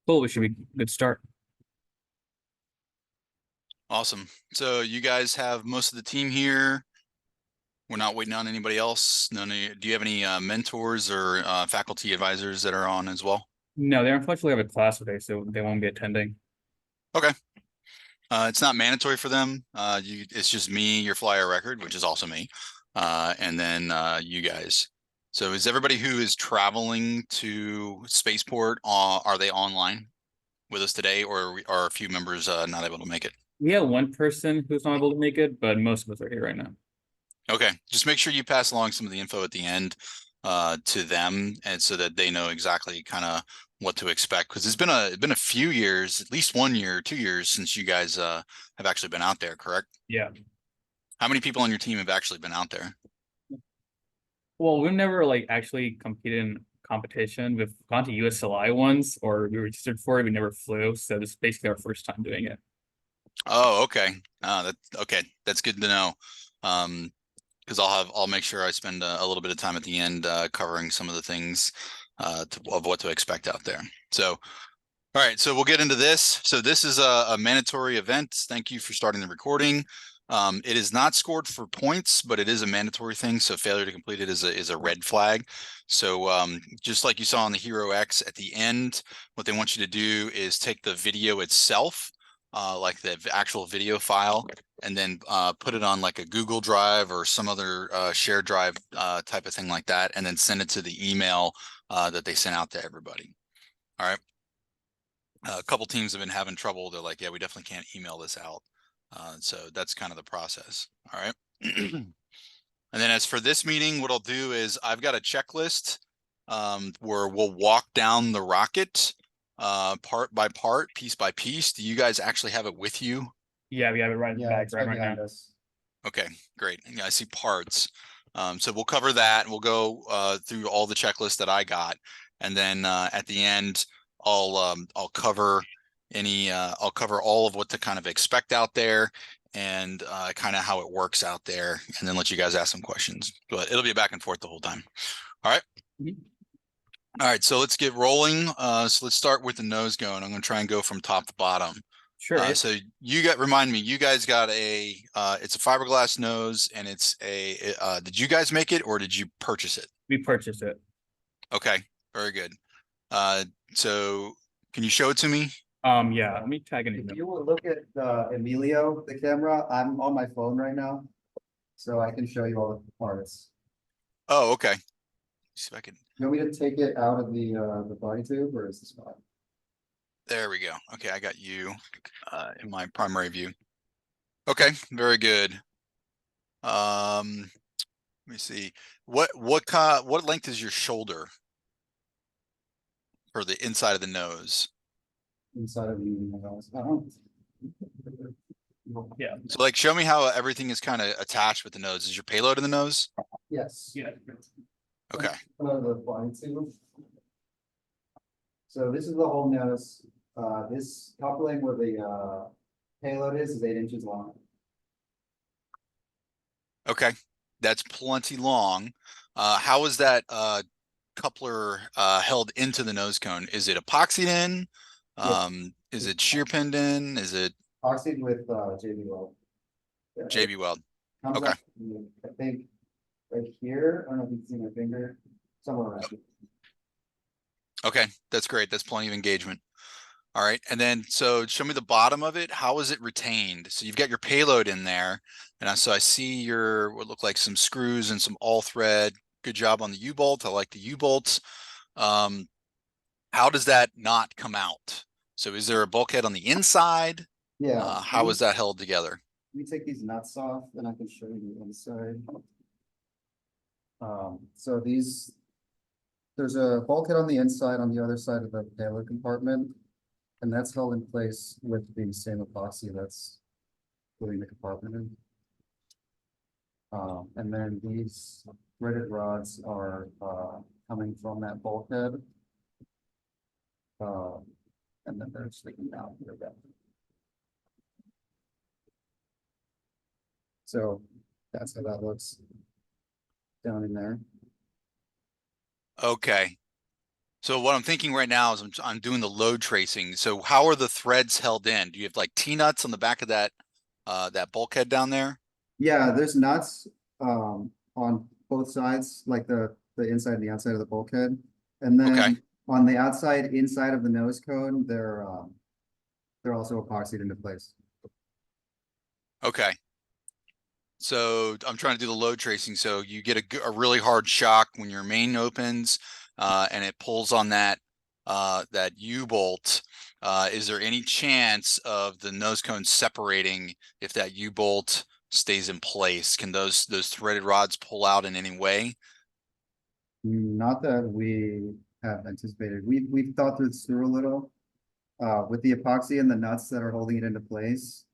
Cool, we should be good start. Awesome. So you guys have most of the team here. We're not waiting on anybody else. Do you have any mentors or faculty advisors that are on as well? No, they unfortunately have a class today, so they won't be attending. Okay. It's not mandatory for them. It's just me, your flyer record, which is also me, and then you guys. So is everybody who is traveling to Spaceport, are they online with us today, or are a few members not able to make it? We have one person who's not able to make it, but most of us are here right now. Okay, just make sure you pass along some of the info at the end to them, and so that they know exactly kind of what to expect. Because it's been a few years, at least 1 year, 2 years since you guys have actually been out there, correct? Yeah. How many people on your team have actually been out there? Well, we've never like actually competed in competition. We've gone to USLI once, or we registered for it. We never flew, so this is basically our first time doing it. Oh, okay. Okay. That's good to know. Because I'll make sure I spend a little bit of time at the end covering some of the things of what to expect out there. So. All right, so we'll get into this. So this is a mandatory event. Thank you for starting the recording. It is not scored for points, but it is a mandatory thing. So failure to complete it is a red flag. So just like you saw on the Hero X at the end, what they want you to do is take the video itself, like the actual video file, and then put it on like a Google Drive or some other shared drive type of thing like that, and then send it to the email that they sent out to everybody. All right. A couple teams have been having trouble. They're like, yeah, we definitely can't email this out. So that's kind of the process. All right. And then as for this meeting, what I'll do is I've got a checklist where we'll walk down the rocket part by part, piece by piece. Do you guys actually have it with you? Yeah, we have it right in the Yeah, bag it's right right now. behind us. Okay, great. Yeah, I see parts. So we'll cover that. We'll go through all the checklists that I got, and then at the end, I'll cover I'll cover all of what to kind of expect out there, and kind of how it works out there, and then let you guys ask some questions. But it'll be a back and forth the whole time. All right. Mhm. All right. So let's get rolling. So let's start with the nose going. I'm going to try and go from top to bottom. Sure. So remind me, you guys got it's a fiberglass nose, and did you guys make it or did you purchase it? We purchased it. Okay, very good. So can you show it to me? Yeah, let me tag an If email. you will look at Emilio, the camera, I'm on my phone right now, so I can show you all the parts. Oh, okay. See if I can. You want me to take it out of the body tube, or is this fine? There we go. Okay, I got you in my primary view. Okay, very good. Let me see. What length is your shoulder for the inside of the nose? Inside of the Yeah. So like show me how everything is kind of attached with the nose. Is your payload in the nose? Yes. Yeah. Okay. The body tube. So this is the whole nose. This coupling where the payload is 8 inches long. Okay. That's plenty long. How is that coupler held into the nose cone? Is it epoxied in? Is it shear pinned in? Is it Oxide with JB weld. Yeah, JB weld? comes Okay. up, I think, right here. I don't know if you can see my finger, somewhere around here. Okay, that's great. That's plenty of engagement. All right, and then so show me the bottom of it. How is it retained? So you've got your payload in there, and so I see what look like some screws and some all thread. Good job on the U-bolt. I like the U-bolts. How does that not come out? So is there a bulkhead on the inside? Yeah. How is that held together? Let me take these nuts off, and I can show you the inside. So there's a bulkhead on the inside on the other side of the payload compartment, and that's held in place with the same epoxy that's holding the compartment in. And then these threaded rods are coming from that bulkhead. And then they're sticking down here. So that's how that looks down in there. Okay. So what I'm thinking right now is I'm doing the load tracing. So how are the threads held in? Do you have like T-nuts on the back of that that bulkhead down there? Yeah, there's nuts on both sides, like the inside and the outside of the bulkhead. And Okay. then on the outside, inside of the nose cone, they're also epoxied into place. Okay. So I'm trying to do the load tracing. So you get a really hard shock when your main opens and it pulls on that that U-bolt. Is there any chance of the nose cone separating if that U-bolt stays in place? Can those threaded rods pull out in any way? Not that we have anticipated. We've thought this through a little. With the epoxy and the nuts that are holding it into place,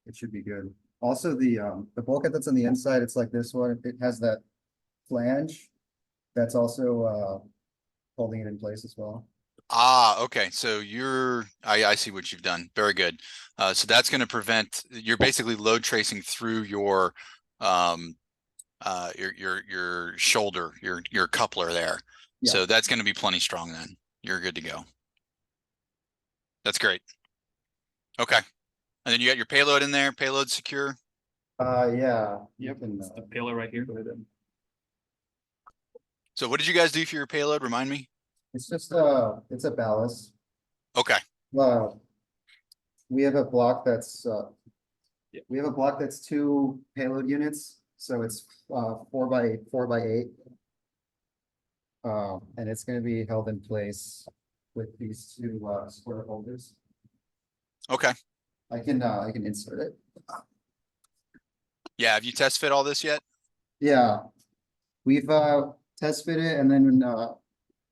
it should be good. Also, the bulkhead that's on the inside, it's like this one. It has that flange that's also holding it in place as well. Ah, okay. So I see what you've done. Very good. So that's going to prevent, you're basically load tracing through your your shoulder, your coupler there. Yeah. So that's going to be plenty strong then. You're good to go. That's great. Okay. And then you got your payload in there, payload secure. Yeah. Yep, You can, it's the payload right here. So what did you guys do for your payload? Remind me. it's just it's a ballast. Okay. Uh, we have a block that's Yeah. we have a block that's 2 payload units, so it's 4x8. And it's going to be held in place with these 2 square holders. Okay. I can insert it. Yeah. Have you test fit all this yet? Yeah, we've test fit it and then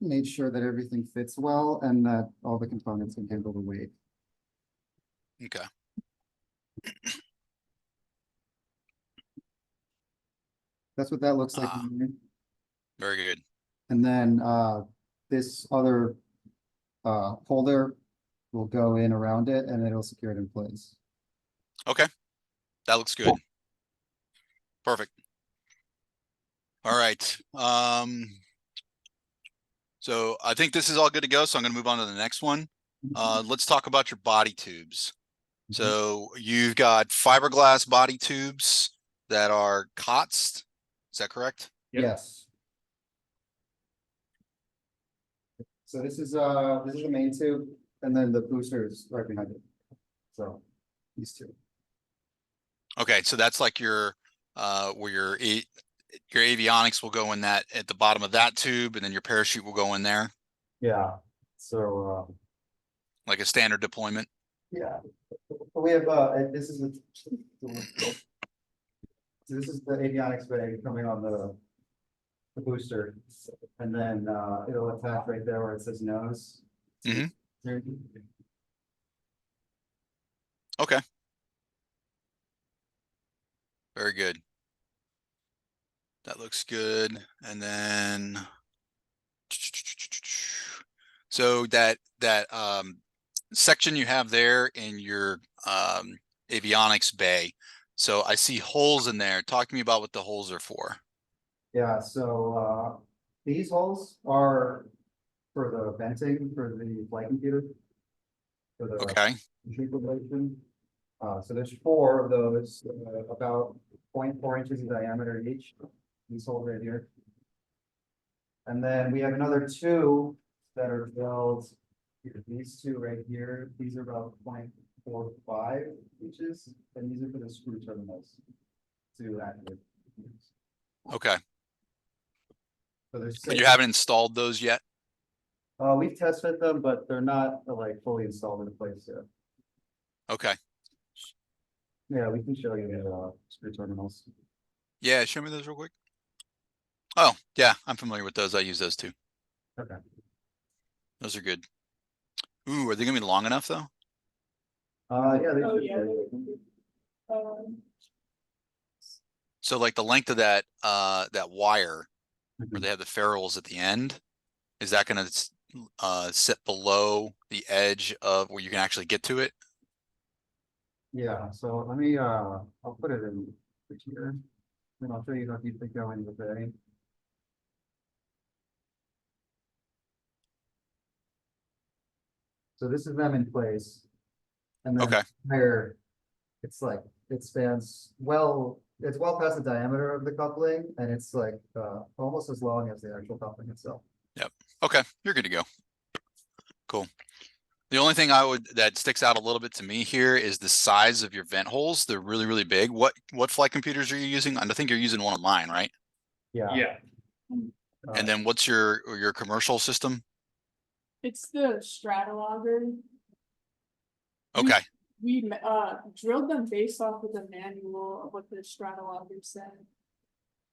made sure that everything fits well and that all the components can handle the weight. Okay. That's what that looks like. Ah, very good. And then this other holder will go in around it and it'll secure it in place. Okay. That looks good. Perfect. All right. So I think this is all good to go. So I'm going to move on to the next one. Let's talk about your body tubes. So you've got fiberglass body tubes that are COTS. Is that correct? Yep. Yes. So this is the main tube and then the booster is right behind it. So these 2. Okay, so that's like your where your avionics will go in that at the bottom of that tube, and then your parachute will go in there, Yeah. So like a standard deployment. yeah. We have this is the avionics bay coming on the booster, and then it'll attach right there where it says nose. Mhm. Okay. Very good. That looks good. And then so that section you have there in your avionics bay. So I see holes in there. Talk to me about what the holes are for. Yeah, so these holes are for the venting for the flight computer. For the Okay. relation. So there's 4 of those, about 0.4 inches in diameter each. These holes right here. And then we have another 2 that are drilled. These 2 right here, these are about 0.45 inches, and these are for the screw terminals to activate. Okay. So there's But 6. you haven't installed those yet? We've tested them, but they're not like fully installed in place yet. Okay. Yeah, we can show you the screw terminals. Yeah, show me those real quick. Oh, yeah, I'm familiar with those. I use those too. Okay. Those are good. Ooh, are they gonna be long enough though? Yeah, they should be. So like the length of that that wire where Mhm. they have the ferrules at the end, is that gonna sit below the edge of where you can actually get to it? Yeah, so let me I'll put it in here. Then I'll show you how deep they go in the bay. So this is them in place. And then Okay. higher, it's like, it spans well, it's well past the diameter of the coupling, and it's like, almost as long as the actual coupling itself. Okay, you're good to go. Cool. The only thing that sticks out a little bit to me here is the size of your vent holes. They're really, really big. What flight computers are you using? I think you're using one of mine, right? Yeah, And then what's your commercial system? It's the Stratologger. Okay. We drilled them based off of the manual of what the Stratologger said.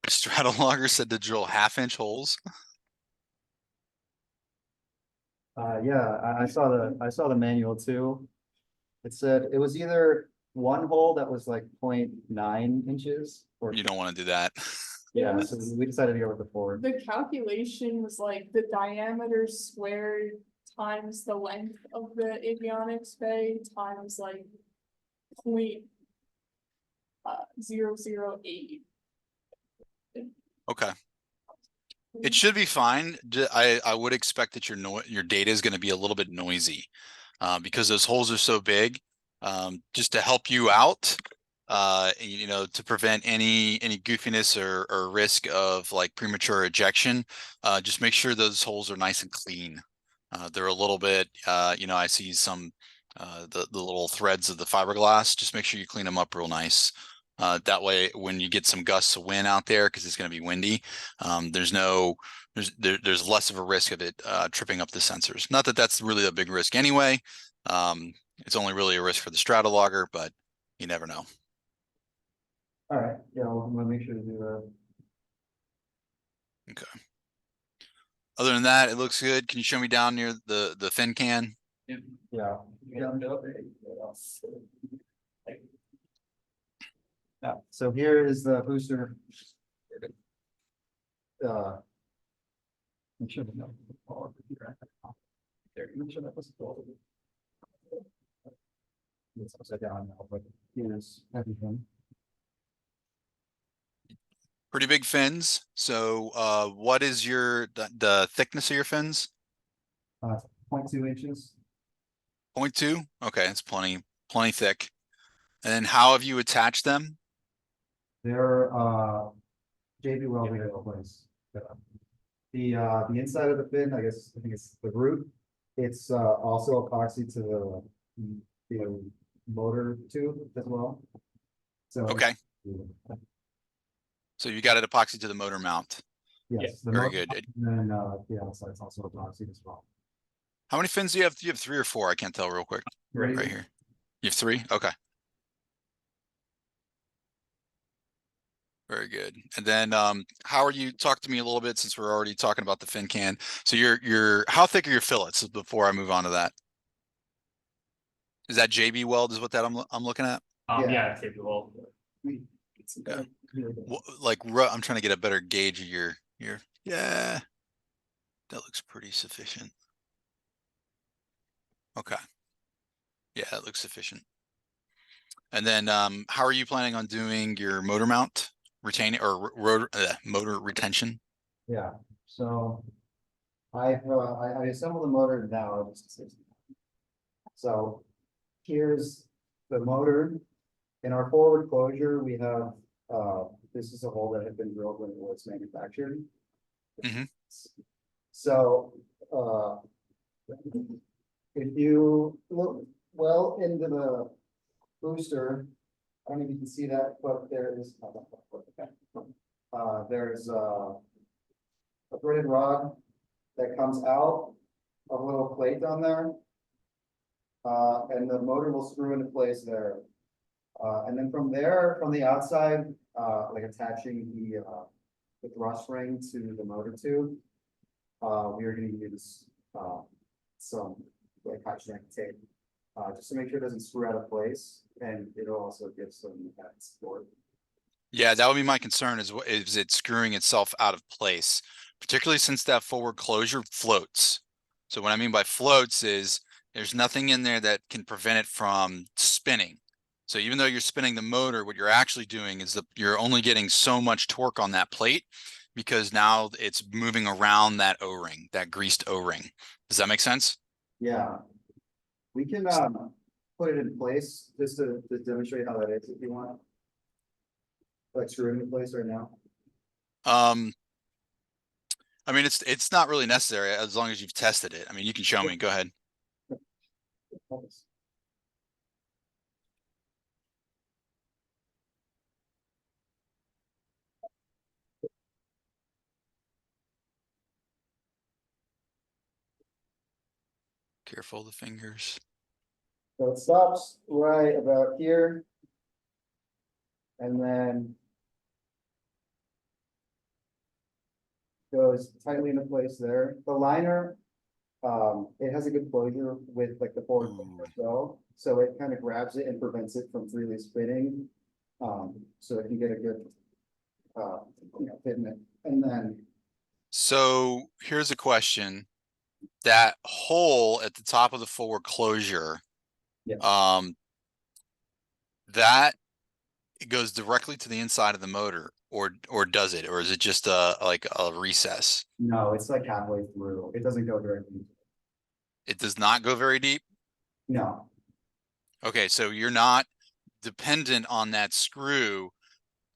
Stratologger said to drill 1/2-inch holes. Yeah, I saw the manual too. It said it was either one hole that was like 0.9 inches or, You don't want to do that. yeah, so we decided to go with the 4. The calculation was like the diameter squared times the length of the avionics bay times like 0.008. Okay. It should be fine. I would expect that your data is going to be a little bit noisy, because those holes are so big. Just to help you out, you know, to prevent any goofiness or risk of like premature ejection, just make sure those holes are nice and clean. They're a little bit, you know, I see some the little threads of the fiberglass. Just make sure you clean them up real nice. That way, when you get some gusts of wind out there, because it's going to be windy, there's less of a risk of it tripping up the sensors. Not that that's really a big risk anyway. It's only really a risk for the Stratologger, but you never know. All right, yeah, I'm gonna make sure to do that. Okay. Other than that, it looks good. Can you show me down near the fin can? Yeah. Yeah, so here is the booster. Make sure to know. There, make sure that was. It's upside down now, but here's everything. Pretty big fins. So what is the thickness of your fins? 0.2 inches. 0.2. Okay, it's plenty thick. And then how have you attached them? They're JB welding in place. The inside of the fin, I think it's the root. It's also epoxy to the motor tube as well. So Okay. So you got it epoxy to the motor mount. Yes, the Very motor, good. and then the outside is also epoxy as well. How many fins do you have? Do you have 3 or 4? I can't tell real quick. Right here. You have 3? Okay. Very good. And then how are you, talk to me a little bit since we're already talking about the fin can. So how thick are your fillets before I move on to that? Is that JB weld is what that I'm looking at? yeah, it's capable. Okay. Like I'm trying to get a better gauge of your yeah. That looks pretty sufficient. Okay. Yeah, it looks sufficient. And then how are you planning on doing your motor mount retaining or motor retention? Yeah, so I assembled the motor now. So here's the motor. In our forward closure, we have this is a hole that had been drilled when it was manufactured. Mhm. So if you look well into the booster, I don't know if you can see that, but there's a threaded rod that comes out of a little plate on there. And the motor will screw into place there. And then from there, from the outside, like attaching the thrust ring to the motor tube, we are going to use some like high strength tape, just to make sure it doesn't screw out of place, and it'll also give some support. Yeah, that would be my concern is it screwing itself out of place, particularly since that forward closure floats. So what I mean by floats is there's nothing in there that can prevent it from spinning. So even though you're spinning the motor, what you're actually doing is you're only getting so much torque on that plate because now it's moving around that O-ring, that greased O-ring. Does that make sense? Yeah. We can, put it in place, just to demonstrate how that is, if you want. Like screw it in place right now. I mean, it's not really necessary as long as you've tested it. I mean, you can show me. Go ahead. Careful of the fingers. So it stops right about here. And then goes tightly into place there. The liner, it has a good closure with like the forward as well. So it kind of grabs it and prevents it from freely spinning. So it can get a good, fit in it. And then, So here's a question. That hole at the top of the forward closure, yeah, that it goes directly to the inside of the motor, or does it, or is it just like a recess? no, it's like halfway through. It doesn't go directly. It does not go very deep. No, Okay, so you're not dependent on that screw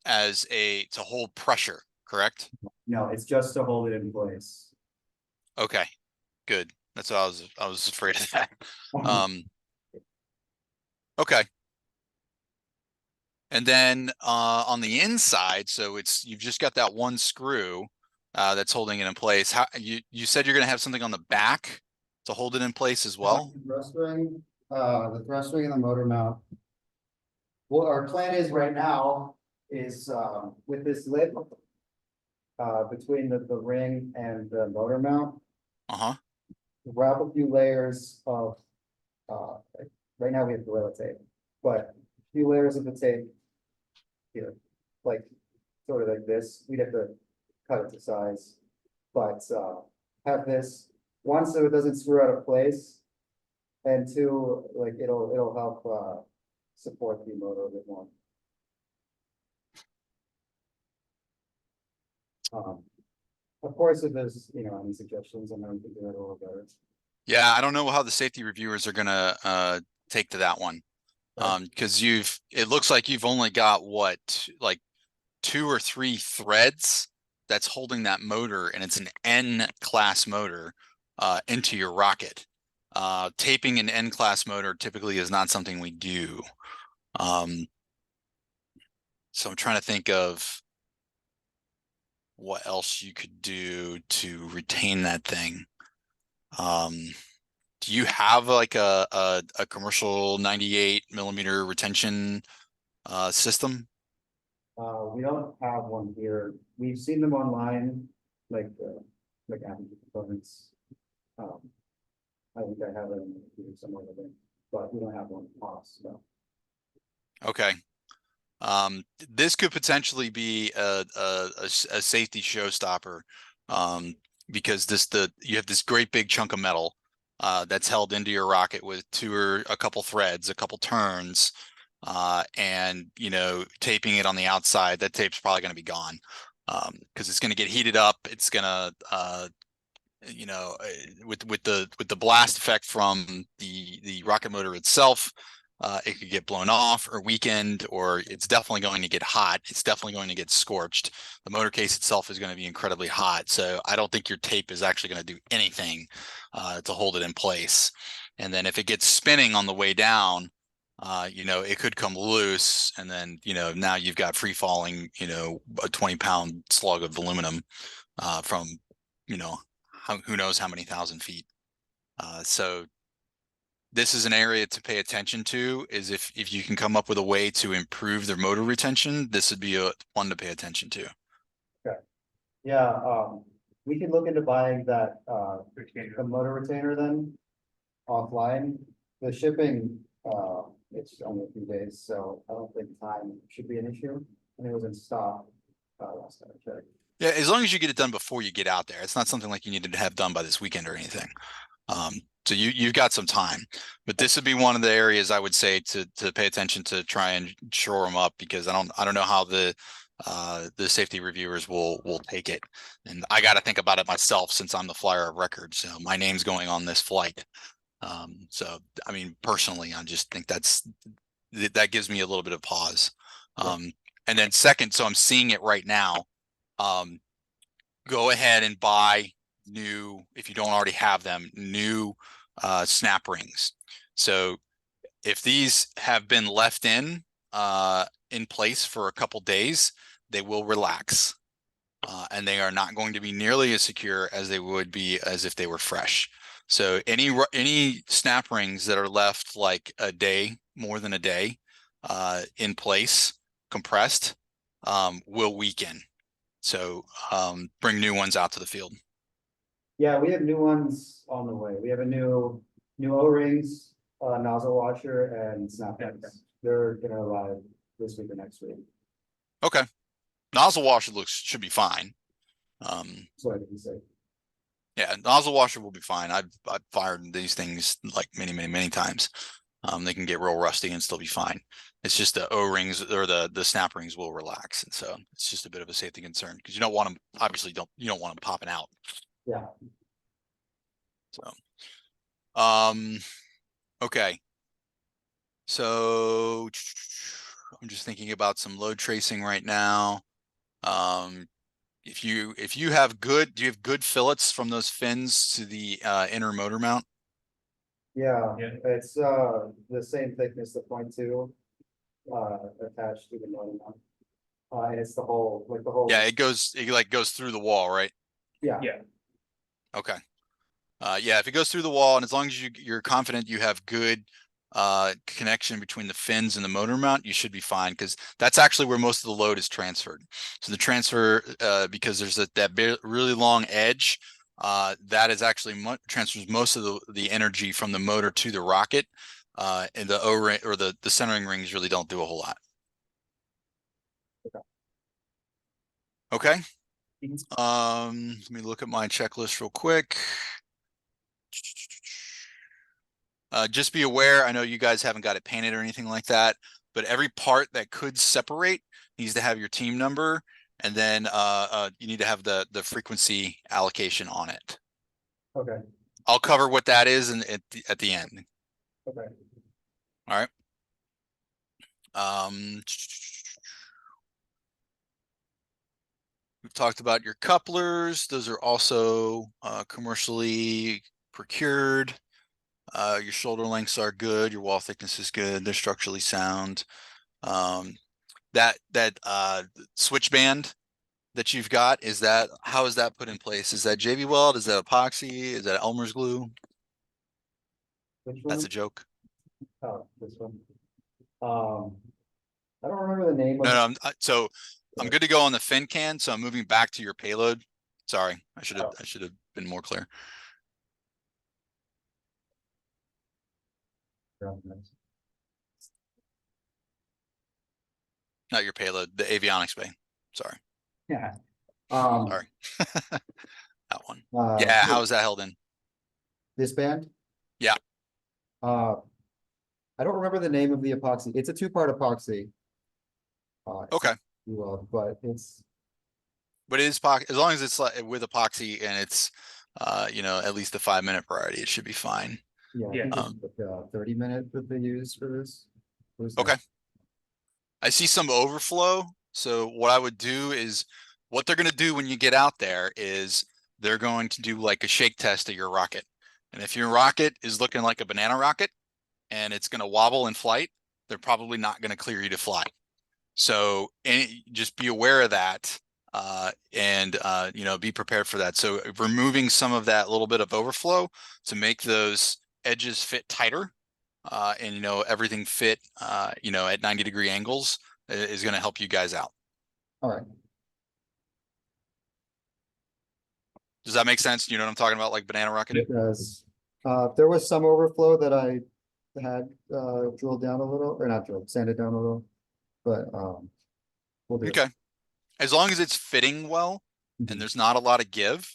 to hold pressure, correct? no, it's just to hold it in place. Okay, good. That's what I was afraid of that. Okay. And then on the inside, so you've just got that one screw that's holding it in place. How you said you're gonna have something on the back to hold it in place as well? The thrust ring and the motor mount. What our plan is right now is with this lip between the ring and the motor mount, Uh-huh. wrap a few layers of right now we have Gorilla tape, but a few layers of the tape here, like sort of like this. We'd have to cut it to size, but have this one so it doesn't screw out of place, and two, like it'll help support the motor a bit more. Of course, if there's any suggestions, I'm going to do that a little better. Yeah, I don't know how the safety reviewers are gonna take to that one. Because it looks like you've only got like 2 or 3 threads that's holding that motor, and it's an N-class motor into your rocket. Taping an N-class motor typically is not something we do. So I'm trying to think of what else you could do to retain that thing. Do you have like a commercial 98mm retention system? We don't have one here. We've seen them online, like Apple components. I think I have it in the computer somewhere, I think, but we don't have one in house, no. Okay. This could potentially be a safety showstopper, because you have this great big chunk of metal that's held into your rocket with a couple threads, a couple turns, and taping it on the outside. That tape's probably going to be gone because it's going to get heated up. It's going to with the blast effect from the rocket motor itself, it could get blown off or weakened, or it's definitely going to get hot. It's definitely going to get scorched. The motor case itself is going to be incredibly hot. So I don't think your tape is actually going to do anything to hold it in place. And then if it gets spinning on the way down, it could come loose, and then now you've got free falling, a 20-pound slug of aluminum from who knows how many thousand feet. So this is an area to pay attention to. Is if you can come up with a way to improve their motor retention, this would be one to pay attention to. Okay. Yeah, we could look into buying that the motor retainer then offline. The shipping, it's only a few days, so I don't think time should be an issue. And it was in stock last time I checked. Yeah, as long as you get it done before you get out there. It's not something like you need to have done by this weekend or anything. So you've got some time, but this would be one of the areas I would say to pay attention to, try and shore them up, because I don't know how the safety reviewers will take it. And I got to think about it myself, since I'm the flyer of record. So my name's going on this flight. So, I mean, personally, I just think that gives me a little bit of pause. Yeah. And then second, so I'm seeing it right now. Go ahead and buy new, if you don't already have them, new snap rings. So if these have been left in place for a couple days, they will relax. And they are not going to be nearly as secure as they would be as if they were fresh. So any snap rings that are left like a day, more than a day, in place, compressed, will weaken. So bring new ones out to the field. Yeah, we have new ones on the way. We have a new O-rings, nozzle washer and snap rings. They're gonna arrive this week or next week. Okay. Nozzle washer should be fine. So I didn't say. Yeah, nozzle washer will be fine. I've fired these things like many times. They can get real rusty and still be fine. It's just the O-rings or the snap rings will relax, and so it's just a bit of a safety concern because you don't want them. Obviously, you don't want them popping out. Yeah. So, okay. So I'm just thinking about some load tracing right now. If you have do you have good fillets from those fins to the inner motor mount? Yeah, Yeah. it's the same thickness, the 0.2 attached to the motor mount. And it's the whole, like the whole. Yeah, it like goes through the wall, right? Yeah. Yeah. Okay. Yeah, if it goes through the wall, and as long as you're confident you have good connection between the fins and the motor mount, you should be fine, because that's actually where most of the load is transferred. So the transfer, because there's that really long edge, that is actually transfers most of the energy from the motor to the rocket, and the O-ring or the centering rings really don't do a whole lot. Okay. Let me look at my checklist real quick. Just be aware, I know you guys haven't got it painted or anything like that, but every part that could separate needs to have your team number, and then you need to have the frequency allocation on it. Okay. I'll cover what that is at the end. Okay. All right. We've talked about your couplers. Those are also commercially procured. Your shoulder lengths are good. Your wall thickness is good. They're structurally sound. That switch band that you've got, how is that put in place? Is that JV Weld? Is that epoxy? Is that Elmer's glue? Which one? That's a joke. Oh, this one. I don't remember the name of. No, so I'm good to go on the fin can. So I'm moving back to your payload. Sorry, I should have been more clear. Not your payload, the avionics bay. Sorry. Yeah. Sorry. That one. Yeah, how is that held in? This band? Yeah. I don't remember the name of the epoxy. It's a two-part epoxy. Okay. But it's. But it is as long as it's like with epoxy and it's at least the 5-minute variety, it should be fine. Yeah, I Yeah. think it's the 30-minute that they use for this. Okay. I see some overflow. So what I would do is, what they're going to do when you get out there is they're going to do like a shake test of your rocket. And if your rocket is looking like a banana rocket and it's going to wobble in flight, they're probably not going to clear you to fly. So just be aware of that, and be prepared for that. So removing some of that little bit of overflow to make those edges fit tighter, and everything fit at 90-degree angles is going to help you guys out. All right. Does that make sense? You know what I'm talking about, like banana rocket? It does. There was some overflow that I had drilled down a little, or not drilled, sanded down a little, but we'll do it. Okay. As long as it's fitting well and there's not a lot of give,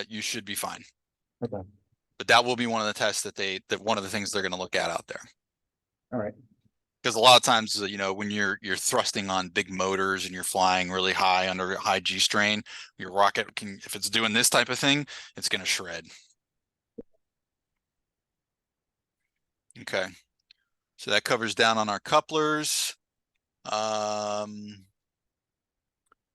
you should be fine. Okay. But that will be one of the tests that one of the things they're going to look at out there. All right. Because a lot of times, when you're thrusting on big motors and you're flying really high under high G strain, your rocket if it's doing this type of thing, it's going to shred. Okay. So that covers down on our couplers. So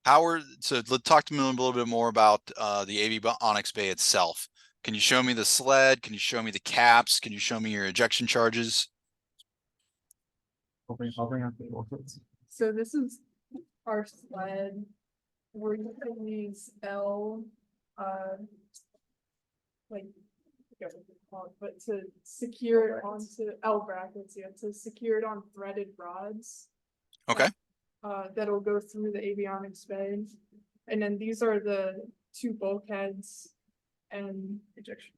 let's talk to me a little bit more about the avionics bay itself. Can you show me the sled? Can you show me the caps? Can you show me your ejection charges? I'll bring up the orphans. So this is our sled. We're using these like, I forget what they're called, but to secure it onto L brackets, yeah, to secure it on threaded rods. Okay. That'll go through the avionics bay. And then these are the two bulkheads and ejection,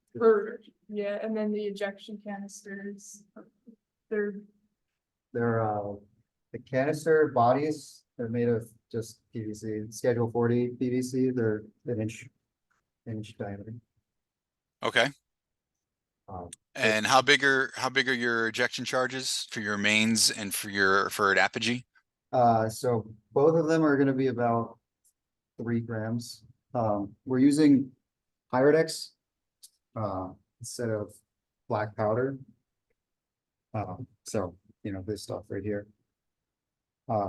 yeah, and then the ejection canisters. They're The canister bodies, they're made of just PVC, Schedule 40 PVC, they're an inch diameter. Okay. Um, And how big are your ejection charges for your mains and for an apogee? So both of them are gonna be about 3 grams. We're using Pyrex instead of black powder. So, you know, this stuff right here.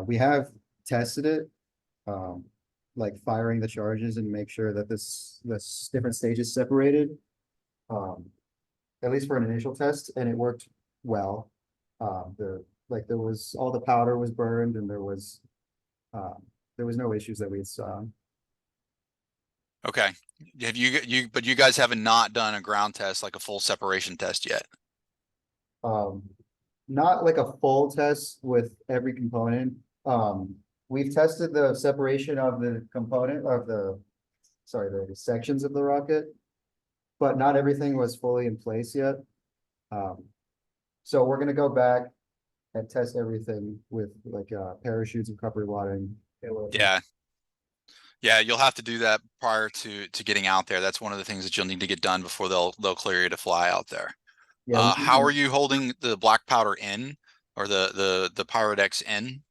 We have tested it, like firing the charges and make sure that this different stages separated. At least for an initial test, and it worked well. There was, all the powder was burned and there was no issues that we saw. Okay. But you guys haven't not done a ground test, like a full separation test yet. Not like a full test with every component. We've tested the separation of the component of the sections of the rocket, but not everything was fully in place yet. So we're gonna go back and test everything with like parachutes and recovery wadding. Yeah. Yeah, you'll have to do that prior to getting out there. That's one of the things that you'll need to get done before they'll clear you to fly out there. Yeah. How are you holding the black powder in, or the Pyrodex in?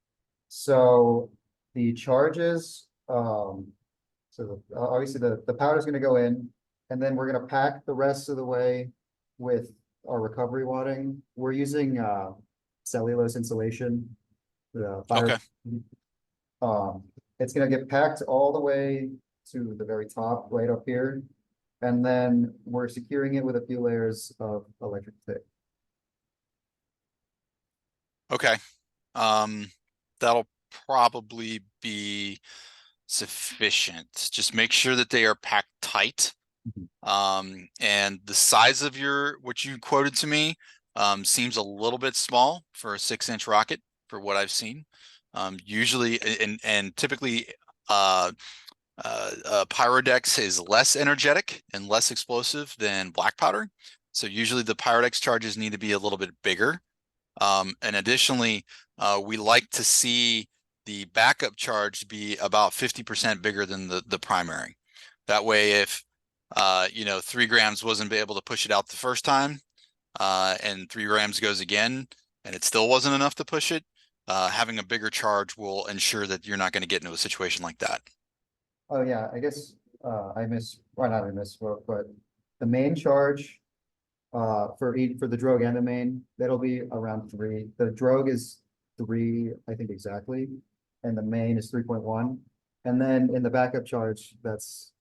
So the charges, obviously the powder's gonna go in, and then we're gonna pack the rest of the way with our recovery wadding. We're using cellulose insulation. The fire. Okay. It's gonna get packed all the way to the very top, right up here. And then we're securing it with a few layers of electric tape. Okay. That'll probably be sufficient. Just make sure that they are packed tight. And the size of what you quoted to me, seems a little bit small for a 6-inch rocket for what I've seen. Usually, and typically, Pyrodex is less energetic and less explosive than black powder. So usually the Pyrodex charges need to be a little bit bigger. And additionally, we like to see the backup charge be about 50% bigger than the primary. That way, if 3 grams wasn't able to push it out the first time, and 3 grams goes again, and it still wasn't enough to push it, having a bigger charge will ensure that you're not going to get into a situation like that. Oh, yeah, I guess not I misspoke, but the main charge for the drogue and the main, that'll be around 3. The drogue is 3, I think exactly, and the main is 3.1. And then in the backup charge, that's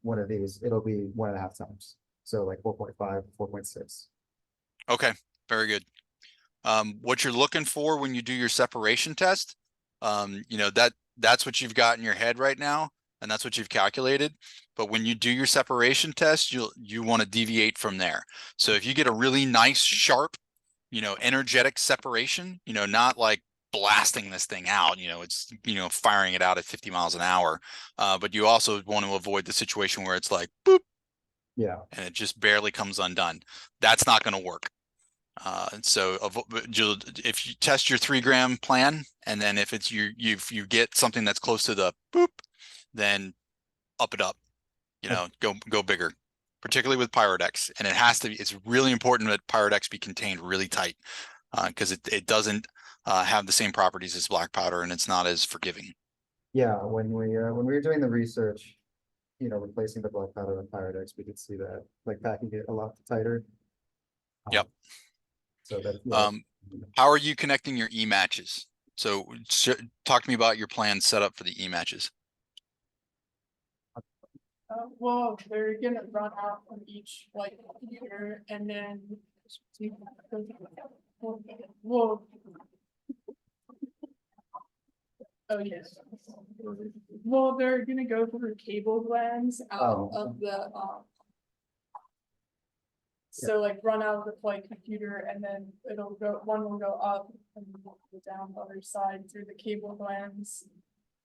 one of these, it'll be 1.5 times. So like 4.5, 4.6. Okay, very good. What you're looking for when you do your separation test, that's what you've got in your head right now, and that's what you've calculated. But when you do your separation test, you want to deviate from there. So if you get a really nice, sharp, energetic separation, not like blasting this thing out, it's, firing it out at 50 miles an hour. But you also want to avoid the situation where it's like, boop. Yeah. And it just barely comes undone. That's not going to work. So if you test your 3 gram plan, and then if it's you get something that's close to the boop, then up it up, go bigger, particularly with Pyrodex. And it's really important that Pyrodex be contained really tight, because it doesn't have the same properties as black powder, and it's not as forgiving. Yeah, when we were doing the research, replacing the black powder with Pyrodex, we could see that, like packing it a lot tighter. Yep. So that. How are you connecting your e-matches? So talk to me about your plan set up for the e-matches. Well, they're gonna run out from each like computer and then. Well. Oh, yes. Well, they're gonna go through cable glands out Oh. of the, so like run out of the flight computer and then it'll go, one will go up and one will go down the other side through the cable glands.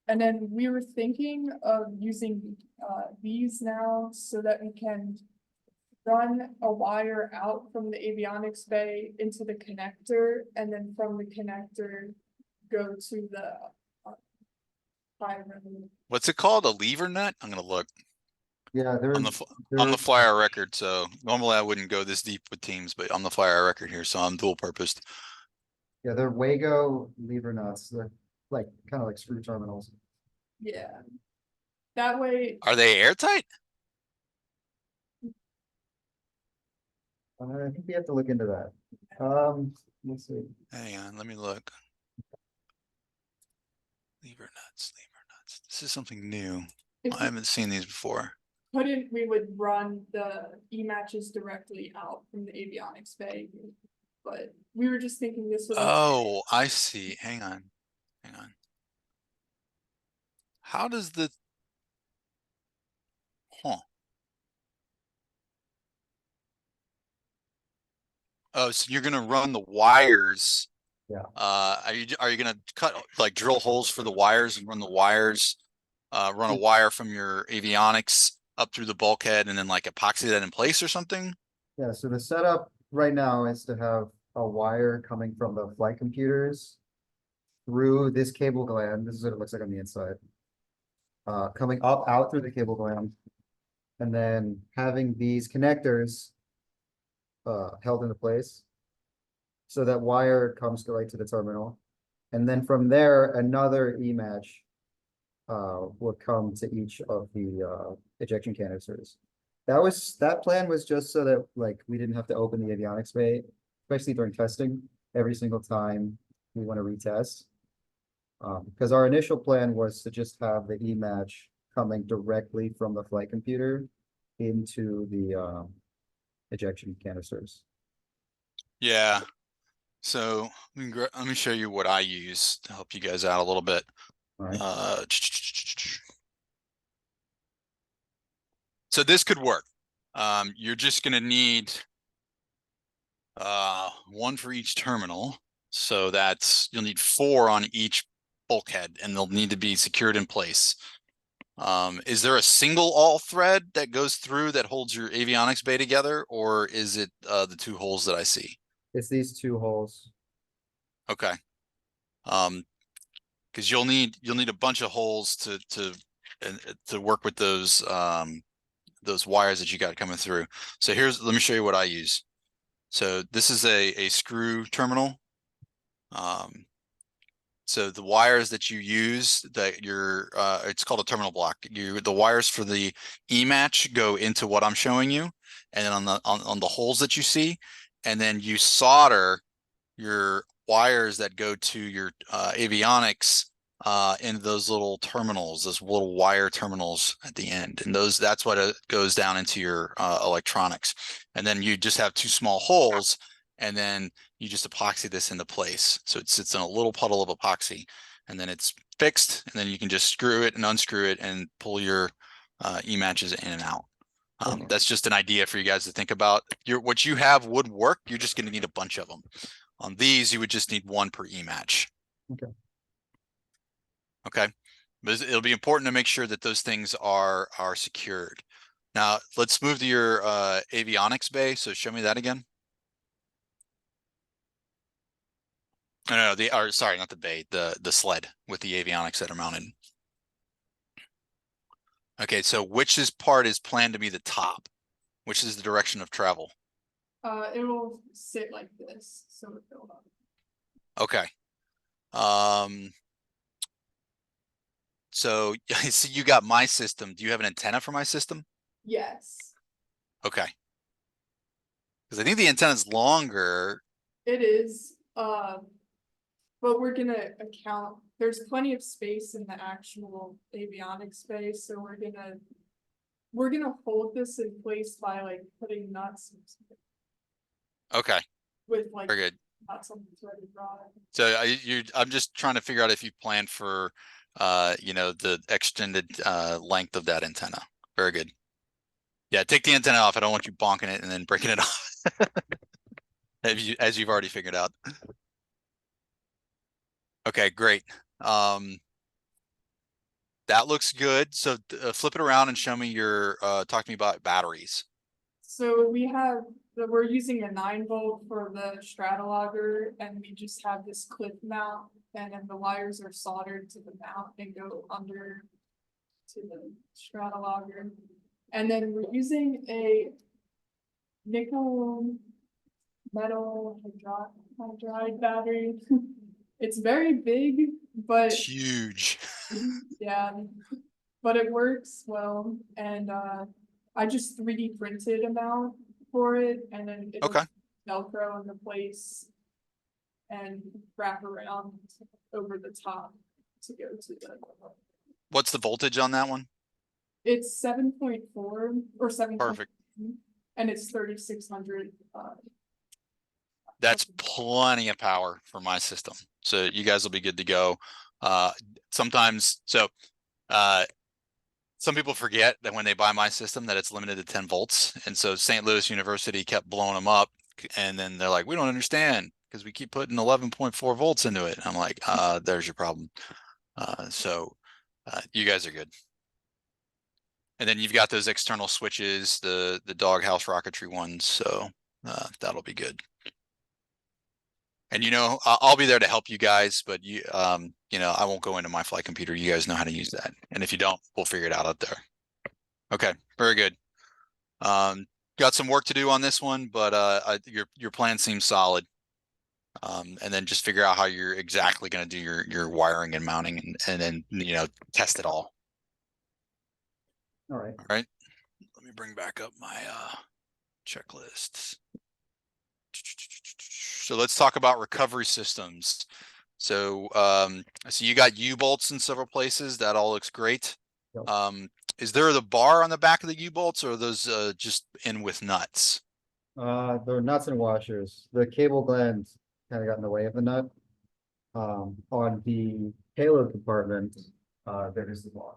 And then we were thinking of using these now so that we can run a wire out from the avionics bay into the connector and then from the connector go to the fire. What's it called? A lever nut? I'm gonna look Yeah, on the flyer record. So normally I wouldn't go this deep with teams, but on the flyer record here, so I'm dual purposed. Yeah, they're Wago lever nuts. They're like kind of like screw terminals. Yeah. That way, Are they airtight? I think we have to look into that. Let's see. Hang on, let me look. Lever nuts, lever nuts. This is something new. if I we haven't seen these before. couldn't, we would run the e-matches directly out from the avionics bay. But we were just thinking this would. Oh, I see. Hang on. Hang on. How does the Oh, so you're gonna run the wires. Yeah. Are you gonna cut like drill holes for the wires and run the wires? Run a wire from your avionics up through the bulkhead and then like epoxy that in place or something? Yeah, so the setup right now is to have a wire coming from the flight computers through this cable gland. This is what it looks like on the inside. Coming up out through the cable gland. And then having these connectors held into place. So that wire comes right to the terminal. And then from there, another e-match will come to each of the ejection canisters. That plan was just so that like we didn't have to open the avionics bay, especially during testing, every single time we want to retest. Because our initial plan was to just have the e-match coming directly from the flight computer into the ejection canisters. Yeah. So let me show you what I use to help you guys out a little bit. All right. So this could work. You're just gonna need one for each terminal. So you'll need 4 on each bulkhead and they'll need to be secured in place. Is there a single all thread that goes through that holds your avionics bay together, or is it the 2 holes that I see? It's these 2 holes. Okay. Because you'll need a bunch of holes to work with those wires that you got coming through. So let me show you what I use. So this is a screw terminal. So the wires that you use that it's called a terminal block. The wires for the e-match go into what I'm showing you, and then on the holes that you see, and then you solder your wires that go to your avionics into those little terminals, those little wire terminals at the end, and that's what it goes down into your electronics. And then you just have 2 small holes, and then you just epoxy this into place. So it sits in a little puddle of epoxy, and then it's fixed, and then you can just screw it and unscrew it and pull your e-matches in and out. That's just an idea for you guys to think about. What you have would work. You're just going to need a bunch of them. On these, you would just need 1 per e-match. Okay. But it'll be important to make sure that those things are secured. Now let's move to your avionics bay. So show me that again. No, sorry, not the bay, the sled with the avionics that are mounted. Okay, so which part is planned to be the top? Which is the direction of travel? It will sit like this, so it will up. Okay. So I see you got my system. Do you have an antenna for my system? Yes. Okay. Because I think the antenna is longer It is, but we're gonna account, there's plenty of space in the actual avionics space, so we're gonna hold this in place by like putting nuts Okay, with like very good. nuts on the threaded rod. So I'm just trying to figure out if you plan for, you know, the extended length of that antenna. Very good. Yeah, take the antenna off. I don't want you bonking it and then breaking it off. As you've already figured out. Okay, great. That looks good. So flip it around and show me your, talk to me about batteries. So we're using a 9 volt for the stratologger, and we just have this clip mount, and then the wires are soldered to the mount and go under to the stratologger. And then we're using a nickel metal hydride battery. It's very big, but It's huge. yeah, but it works well, and I just 3D printed a mount for it, and then it'll Okay. Velcro into place and wrap around over the top to go to the. What's the voltage on that one? It's 7.4 or 7. Perfect. And it's 3600. That's plenty of power for my system. So you guys will be good to go. Sometimes, so some people forget that when they buy my system that it's limited to 10 volts. And so St. Louis University kept blowing them up. And then they're like, we don't understand because we keep putting 11.4 volts into it. I'm like, there's your problem. You guys are good. And then you've got those external switches, the doghouse rocketry ones. So that'll be good. And, you know, I'll be there to help you guys, but you know, I won't go into my flight computer. You guys know how to use that. And if you don't, we'll figure it out there. Okay, very good. Got some work to do on this one, but your plan seems solid. And then just figure out how you're exactly going to do your wiring and mounting, and then, you know, test it all. All right. All right. Let me bring back up my checklists. So let's talk about recovery systems. So I see you got U-bolts in several places. That all looks great. Yep. Is there the bar on the back of the U-bolts, or are those just in with nuts? They're nuts and washers. The cable gland kind of got in the way of the nut. On the payload compartment, there is the bar.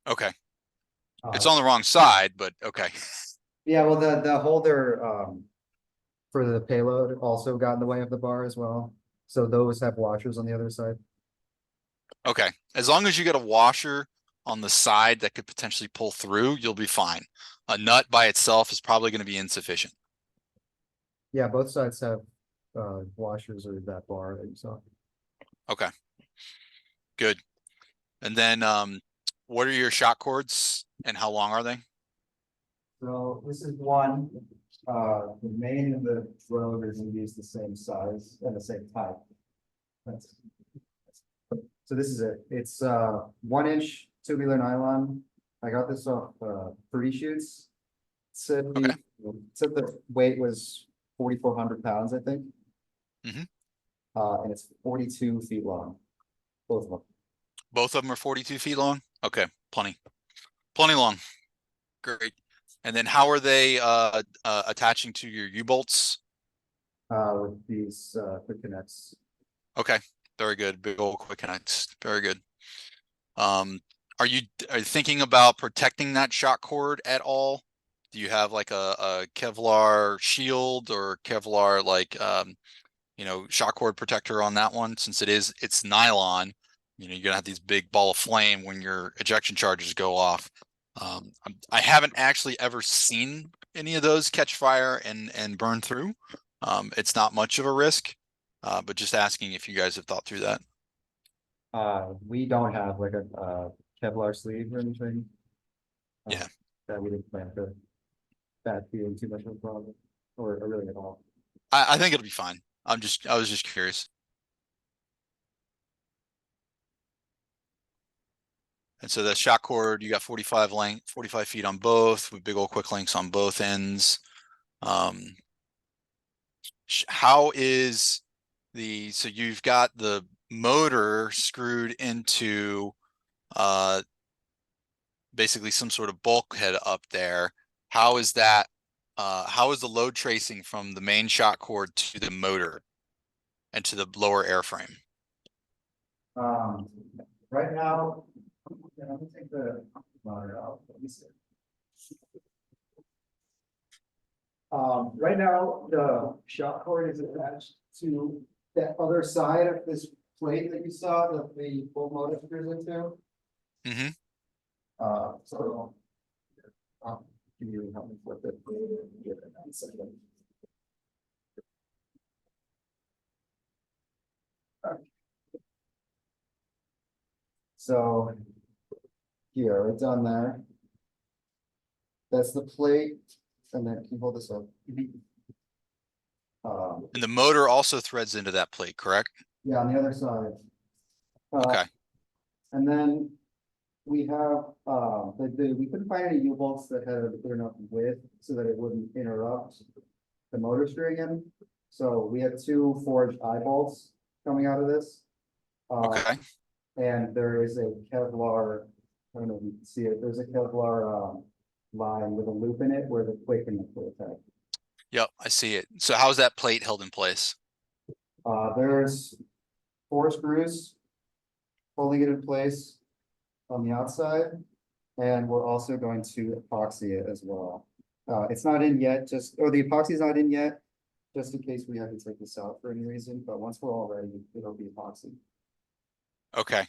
Okay. It's Uh, on the wrong side, but okay. Yeah, well, the holder for the payload also got in the way of the bar as well. So those have washers on the other side. Okay. As long as you get a washer on the side that could potentially pull through, you'll be fine. A nut by itself is probably going to be insufficient. Yeah, both sides have washers or that bar that you saw. Okay. Good. And then what are your shock cords and how long are they? So this is one. The main and the drone are going to use the same size and the same type. So this is it. It's 1 inch tubular nylon. I got this off Free Shoots. Said the weight was 4,400 pounds, I think. Mhm. And it's 42 feet long. Both of them. Both of them are 42 feet long? Okay, plenty long. Great. And then how are they attaching to your U-bolts? With these quick connects. Okay, very good. Big old quick connects. Very good. Are you thinking about protecting that shock cord at all? Do you have like a Kevlar shield or Kevlar like you know, shock cord protector on that one? Since it's nylon, you know, you're gonna have these big ball of flame when your ejection charges go off. I haven't actually ever seen any of those catch fire and burn through. It's not much of a risk, but just asking if you guys have thought through that. We don't have like a Kevlar sleeve or anything. Yeah. That we didn't plan for that being too much of a problem, or really at all. I think it'll be fine. I was just curious. And so the shock cord, you got 45 feet on both with big old quick links on both ends. How is so you've got the motor screwed into basically some sort of bulkhead up there. How is that how is the load tracing from the main shock cord to the motor and to the lower airframe? Right now, let me take the monitor out. Let me see. Right now, the shock cord is attached to that other side of this plate that you saw that the full motor screws into. Mm-hmm. So. Can you help me flip it? Give it 1 second. So. Here, it's on there. That's the plate, and then can you hold this up? And the motor also threads into that plate, correct? Yeah, on the other side. Okay. And then we have, we couldn't find any U-bolts that had a good enough width so that it wouldn't interrupt the motor steering in. So we had 2 forged eye bolts coming out of this. Okay. And there is a Kevlar, I don't know if you can see it, there's a Kevlar line with a loop in it where the quick and the full attack. Yep, I see it. So how's that plate held in place? There's 4 screws holding it in place on the outside, and we're also going to epoxy it as well. It's not in yet, or the epoxy is not in yet, just in case we have to take this out for any reason, but once we're all ready, it'll be epoxy. Okay.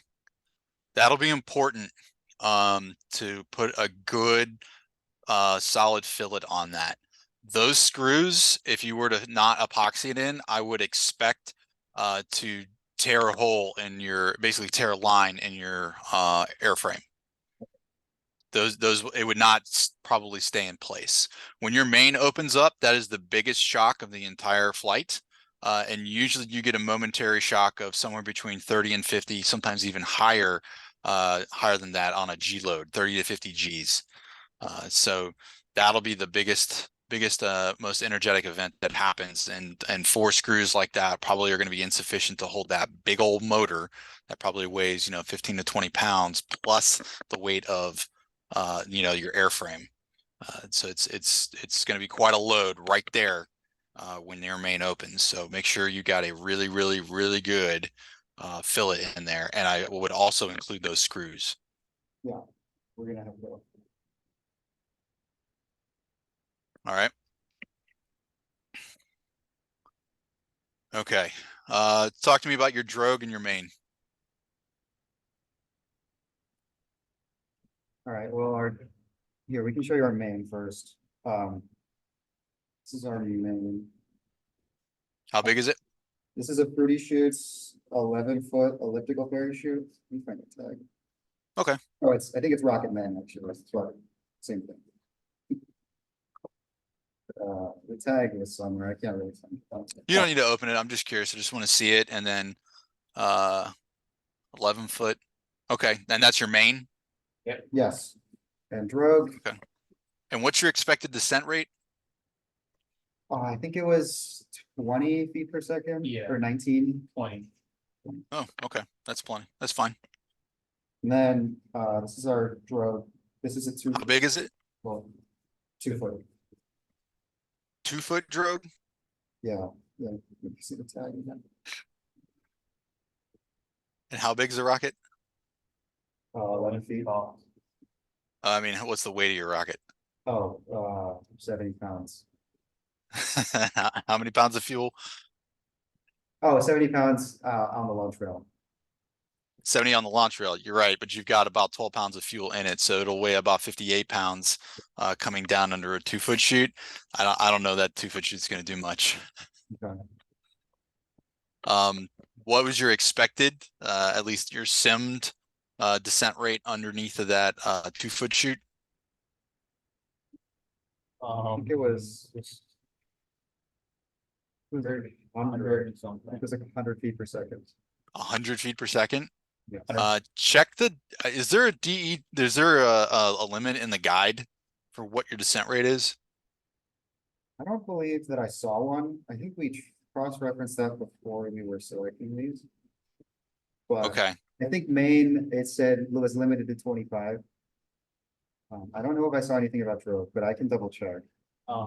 That'll be important to put a good solid fillet on that. Those screws, if you were to not epoxy it in, I would expect to tear a hole in basically tear a line in your airframe. It would not probably stay in place. When your main opens up, that is the biggest shock of the entire flight. And usually you get a momentary shock of somewhere between 30 and 50, sometimes even higher than that on a G load, 30 to 50 Gs. So that'll be the biggest, most energetic event that happens. And 4 screws like that probably are going to be insufficient to hold that big old motor that probably weighs, 15 to 20 pounds plus the weight of, your airframe. So it's going to be quite a load right there when your main opens. So make sure you got a really, really, really good fillet in there. And I would also include those screws. Yeah, we're gonna have to. All right. Okay. Talk to me about your drogue and your main. All right, well, here, we can show you our main first. This is our main. How big is it? This is a Fruity Shoots 11-foot elliptical parachute. Let me find the tag. Okay. Oh, I think it's Rocket Man, actually. It's right. Same thing. The tag is somewhere. I can't really find it. You don't need to open it. I'm just curious. I just want to see it. And then 11 foot. Okay. And that's your main? Yes. And drogue. Okay. And what's your expected descent rate? I think it was 20 feet per second. Yeah. Or 19. 20. Oh, okay. That's plenty. That's fine. And then this is our drogue. This is a 2. How big is it? Well, 2 foot. 2 foot drogue? Yeah. Yeah. You can see the tag again. And how big is the rocket? 11 feet. I mean, what's the weight of your rocket? 70 pounds. How many pounds of fuel? 70 pounds on the launch rail. 70 on the launch rail. You're right, but you've got about 12 pounds of fuel in it, so it'll weigh about 58 pounds coming down under a 2 foot chute. I don't know that 2 foot chute's going to do much. Okay. What was your expected, at least your simmed descent rate underneath of that 2 foot chute? I think it was 100 something. It was like 100 feet per second. 100 feet per second. Yeah. Check is there a DE? Is there a limit in the guide for what your descent rate is? I don't believe that I saw one. I think we cross-referenced that before we were selecting these. But Okay, I think Maine, it said it was limited to 25. I don't know if I saw anything about drove, but I can double check.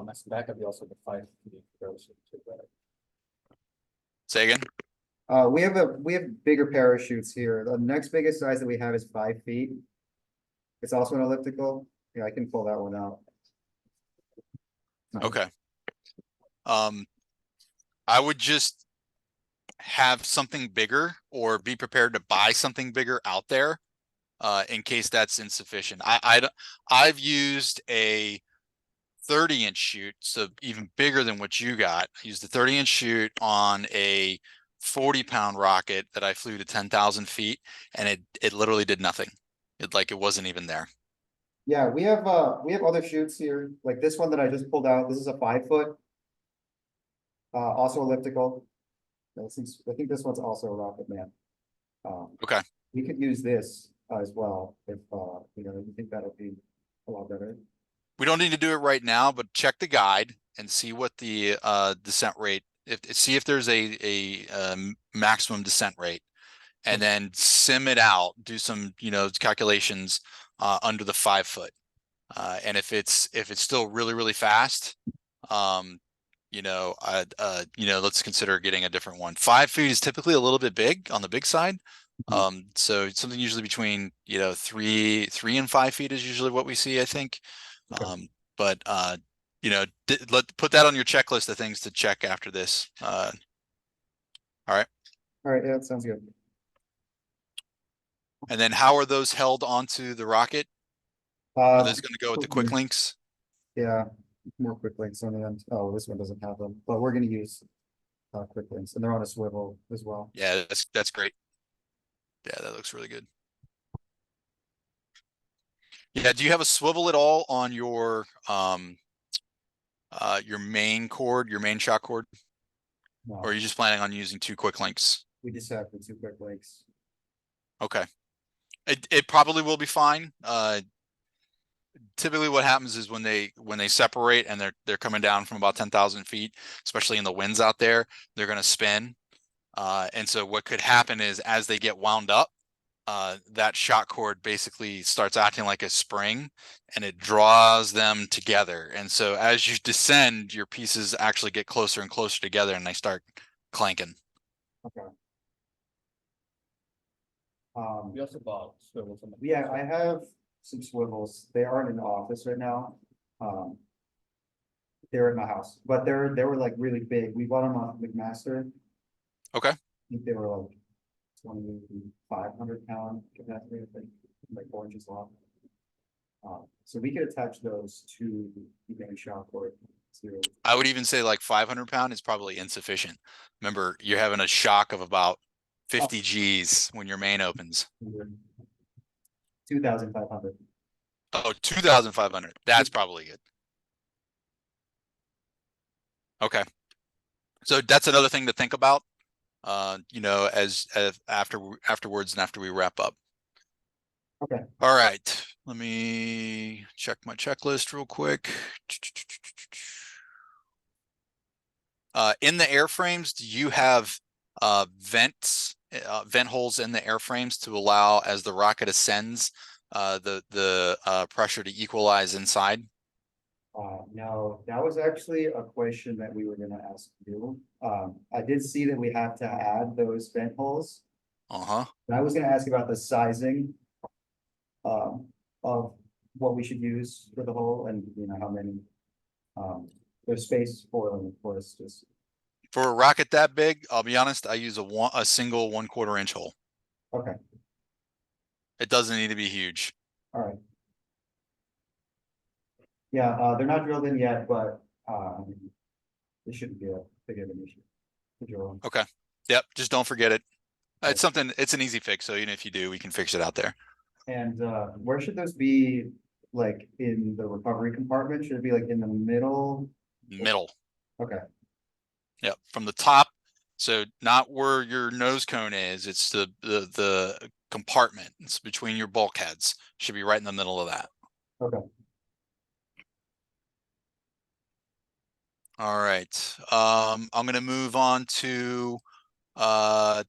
That's the backup, you also have the 5 feet. say again. We have bigger parachutes here. The next biggest size that we have is 5 feet. It's also an elliptical. Yeah, I can pull that one out. Nice. Okay. I would just have something bigger or be prepared to buy something bigger out there in case that's insufficient. I've used a 30-inch chute, so even bigger than what you got. I used a 30-inch chute on a 40-pound rocket that I flew to 10,000 feet, and it literally did nothing. It wasn't even there. Yeah, we have other chutes here, like this one that I just pulled out. This is a 5 foot. Also elliptical. I think this one's also a Rocket Man. Okay. We could use this as well if you think that'll be a lot better. We don't need to do it right now, but check the guide and see what the descent rate. See if there's a maximum descent rate, and then sim it out. Do some calculations under the 5 foot, and if it's still really fast, let's consider getting a different one. 5 feet is typically a little bit big on the big side. So something usually between 3 and 5 feet is usually what we see, I think. Okay. But put that on your checklist of things to check after this. All right. All right, yeah, that sounds good. And then how are those held onto the rocket? Are those going to go with the quick quickly. links? Yeah, more quick links on the end. Oh, this one doesn't have them, but we're gonna use quick links, and they're on a swivel as well. Yeah, that's great. Yeah, that looks really good. Yeah, do you have a swivel at all on your main cord, your main shock cord? No, Or are you just planning on using 2 quick links? we just have the 2 quick links. Okay. It probably will be fine. Typically what happens is when they separate and they're coming down from about 10,000 feet, especially in the winds out there, they're going to spin. And so what could happen is as they get wound up, that shock cord basically starts acting like a spring and it draws them together. And so as you descend, your pieces actually get closer and closer together and they start clanking. Okay. We also bought swivels on the. Yeah, I have some swivels. They aren't in the office right now. They're in my house, but they were like really big. We bought them off McMaster. Okay. I think they were like 2,500 pound capacity, I think, like 4 inches long. So we could attach those to the main shock cord. I would even say like 500 pound is probably insufficient. Remember, you're having a shock of about 50 G's when your main opens. 2,500. Oh, 2,500. That's probably good. Okay. So that's another thing to think about, as afterwards and after we wrap up. Okay. All right. Let me check my checklist real quick. In the airframes, do you have vent holes in the airframes to allow, as the rocket ascends, the pressure to equalize inside? No, that was actually a question that we were gonna ask you. I did see that we have to add those vent holes. Uh-huh. And I was gonna ask about the sizing of what we should use for the hole and how many. There's space for them, of course, just. For a rocket that big, I'll be honest, I use a single 1/4 inch hole. Okay, It doesn't need to be huge. all right. Yeah, they're not drilled in yet, but it shouldn't be a big of an issue to drill them. Okay. Yep. Just don't forget it. It's it's an easy fix. So even if you do, we can fix it out there. And where should those be, like in the recovery compartment? Should it be like in the middle? Middle. Okay, Yep. From the top. So not where your nose cone is. It's the compartment. It's between your bulkheads. Should be right in the middle of that. okay. All right. I'm gonna move on to let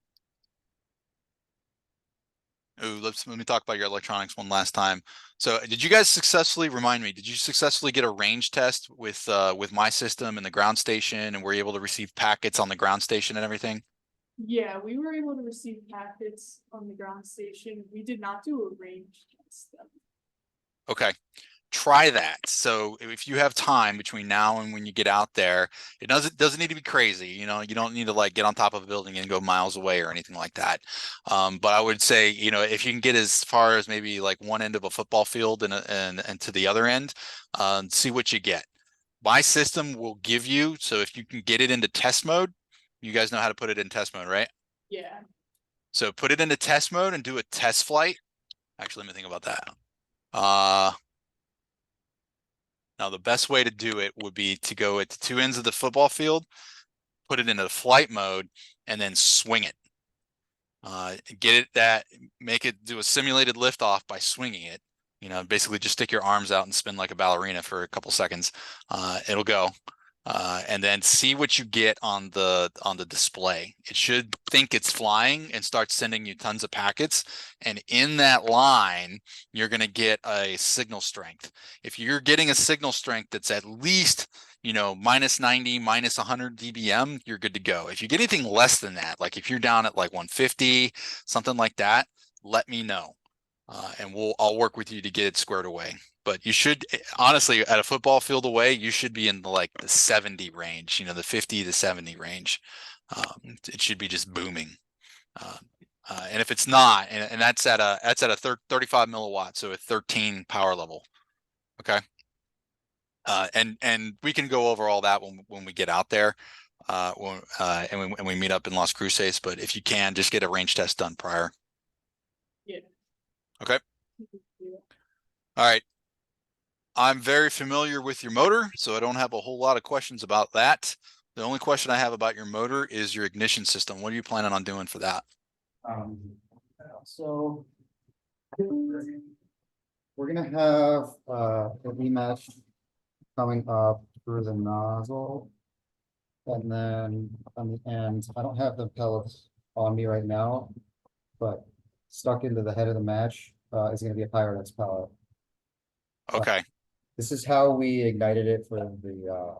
me talk about your electronics one last time. So did you guys successfully remind me, did you successfully get a range test with my system and the ground station, and were you able to receive packets on the ground station and everything? Yeah, we were able to receive packets on the ground station. We did not do a range test though. Okay. Try that. So if you have time between now and when you get out there, it doesn't need to be crazy. You know, you don't need to like get on top of a building and go miles away or anything like that. But I would say, you know, if you can get as far as maybe like one end of a football field and to the other end, see what you get. My system will give you, so if you can get it into test mode, you guys know how to put it in test mode, right? Yeah. So put it into test mode and do a test flight. Actually, let me think about that. Now, the best way to do it would be to go at the two ends of the football field, put it into flight mode, and then swing it. Get it make it do a simulated liftoff by swinging it. You know, basically just stick your arms out and spin like a ballerina for a couple seconds. It'll go. And then see what you get on the display. It should think it's flying and start sending you tons of packets. And in that line, you're going to get a signal strength. If you're getting a signal strength that's at least, you know, minus 90, minus 100 dBm, you're good to go. If you get anything less than that, like if you're down at like 150, something like that, let me know. And I'll work with you to get it squared away. But you should, honestly, at a football field away, you should be in the 70 range, you know, the 50 to 70 range. It should be just booming. And if it's not, and that's at a 35 milliwatt, so a 13 power level. Okay. And we can go over all that when we get out there, and we meet up in Las Cruces. But if you can, just get a range test done prior. Yeah. Okay. All right. I'm very familiar with your motor, so I don't have a whole lot of questions about that. The only question I have about your motor is your ignition system. What are you planning on doing for that? So we're gonna have a rematch coming up through the nozzle. And then on the end, I don't have the pellets on me right now, but stuck into the head of the match is gonna be a Pyrex pellet. Okay. This is how we ignited it for the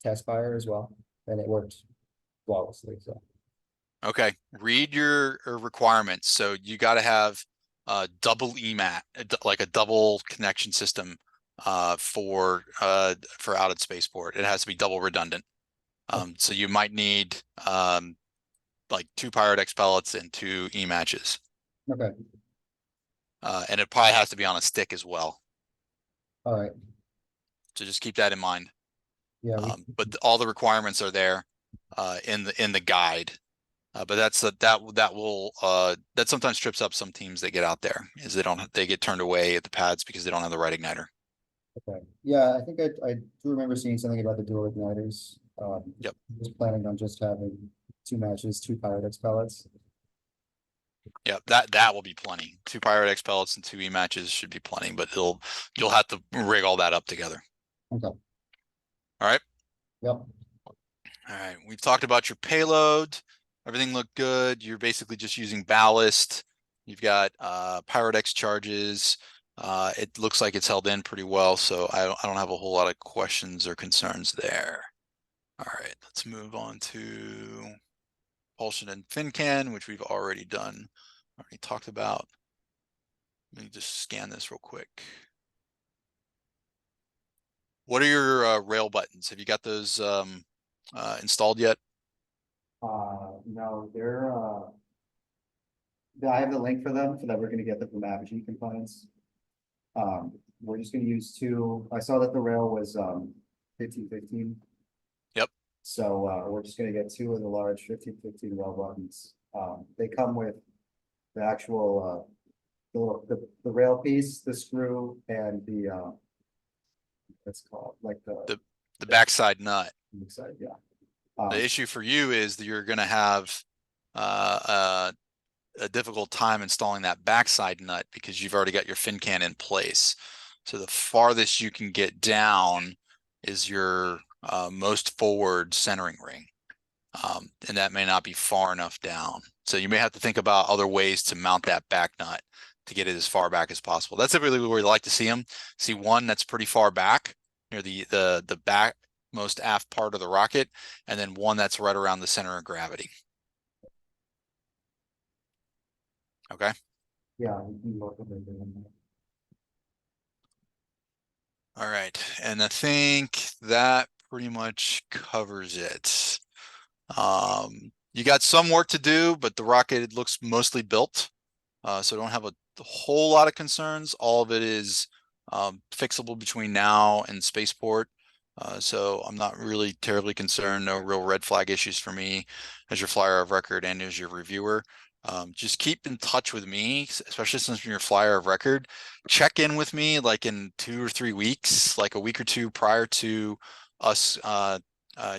test fire as well, and it worked flawlessly, so. Okay. Read your requirements. So you got to have double EMAT, like a double connection system for out at Spaceport. It has to be double redundant. So you might need like 2 Pyrex pellets and 2 E-matches. Okay, And it probably has to be on a stick as well. all right, So just keep that in mind. yeah, But all the requirements are there in the guide. But that sometimes trips up some teams that get out there, is they get turned away at the pads because they don't have the right igniter. okay, yeah, I think I do remember seeing something about the dual igniters. Yep. Was planning on just having 2 matches, 2 Pyrex pellets. Yeah, that will be plenty. 2 Pyrex pellets and 2 E-matches should be plenty, but you'll have to rig all that up together. Okay. All right. Yep. All right. We've talked about your payload. Everything looked good. You're basically just using ballast. You've got Pyrex charges. It looks like it's held in pretty well, so I don't have a whole lot of questions or concerns there. All right, let's move on to propulsion and fin can, which we've already talked about. Let me just scan this real quick. What are your rail buttons? Have you got those installed yet? No, they're I have the link for them, so that we're gonna get them from Apogee compliance. We're just gonna use 2, I saw that the rail was 1515. Yep. So we're just gonna get 2 of the large 1515 rail buttons. They come with the actual the rail piece, the screw, and the what's it called, like the backside nut. side, yeah. The issue for you is that you're going to have a difficult time installing that backside nut because you've already got your fin can in place. So the farthest you can get down is your most forward centering ring. And that may not be far enough down. So you may have to think about other ways to mount that back nut to get it as far back as possible. That's typically where we like to see them. See one that's pretty far back near the back most aft part of the rocket, and then one that's right around the center of gravity. Okay. Yeah. we can look at it doing that. All right. And I think that pretty much covers it. You got some work to do, but the rocket looks mostly built. So don't have a whole lot of concerns. All of it is fixable between now and Spaceport. So I'm not really terribly concerned. No real red flag issues for me as your flyer of record and as your reviewer. Just keep in touch with me, especially since you're flyer of record. Check in with me like in 2 or 3 weeks, like a week or two prior to us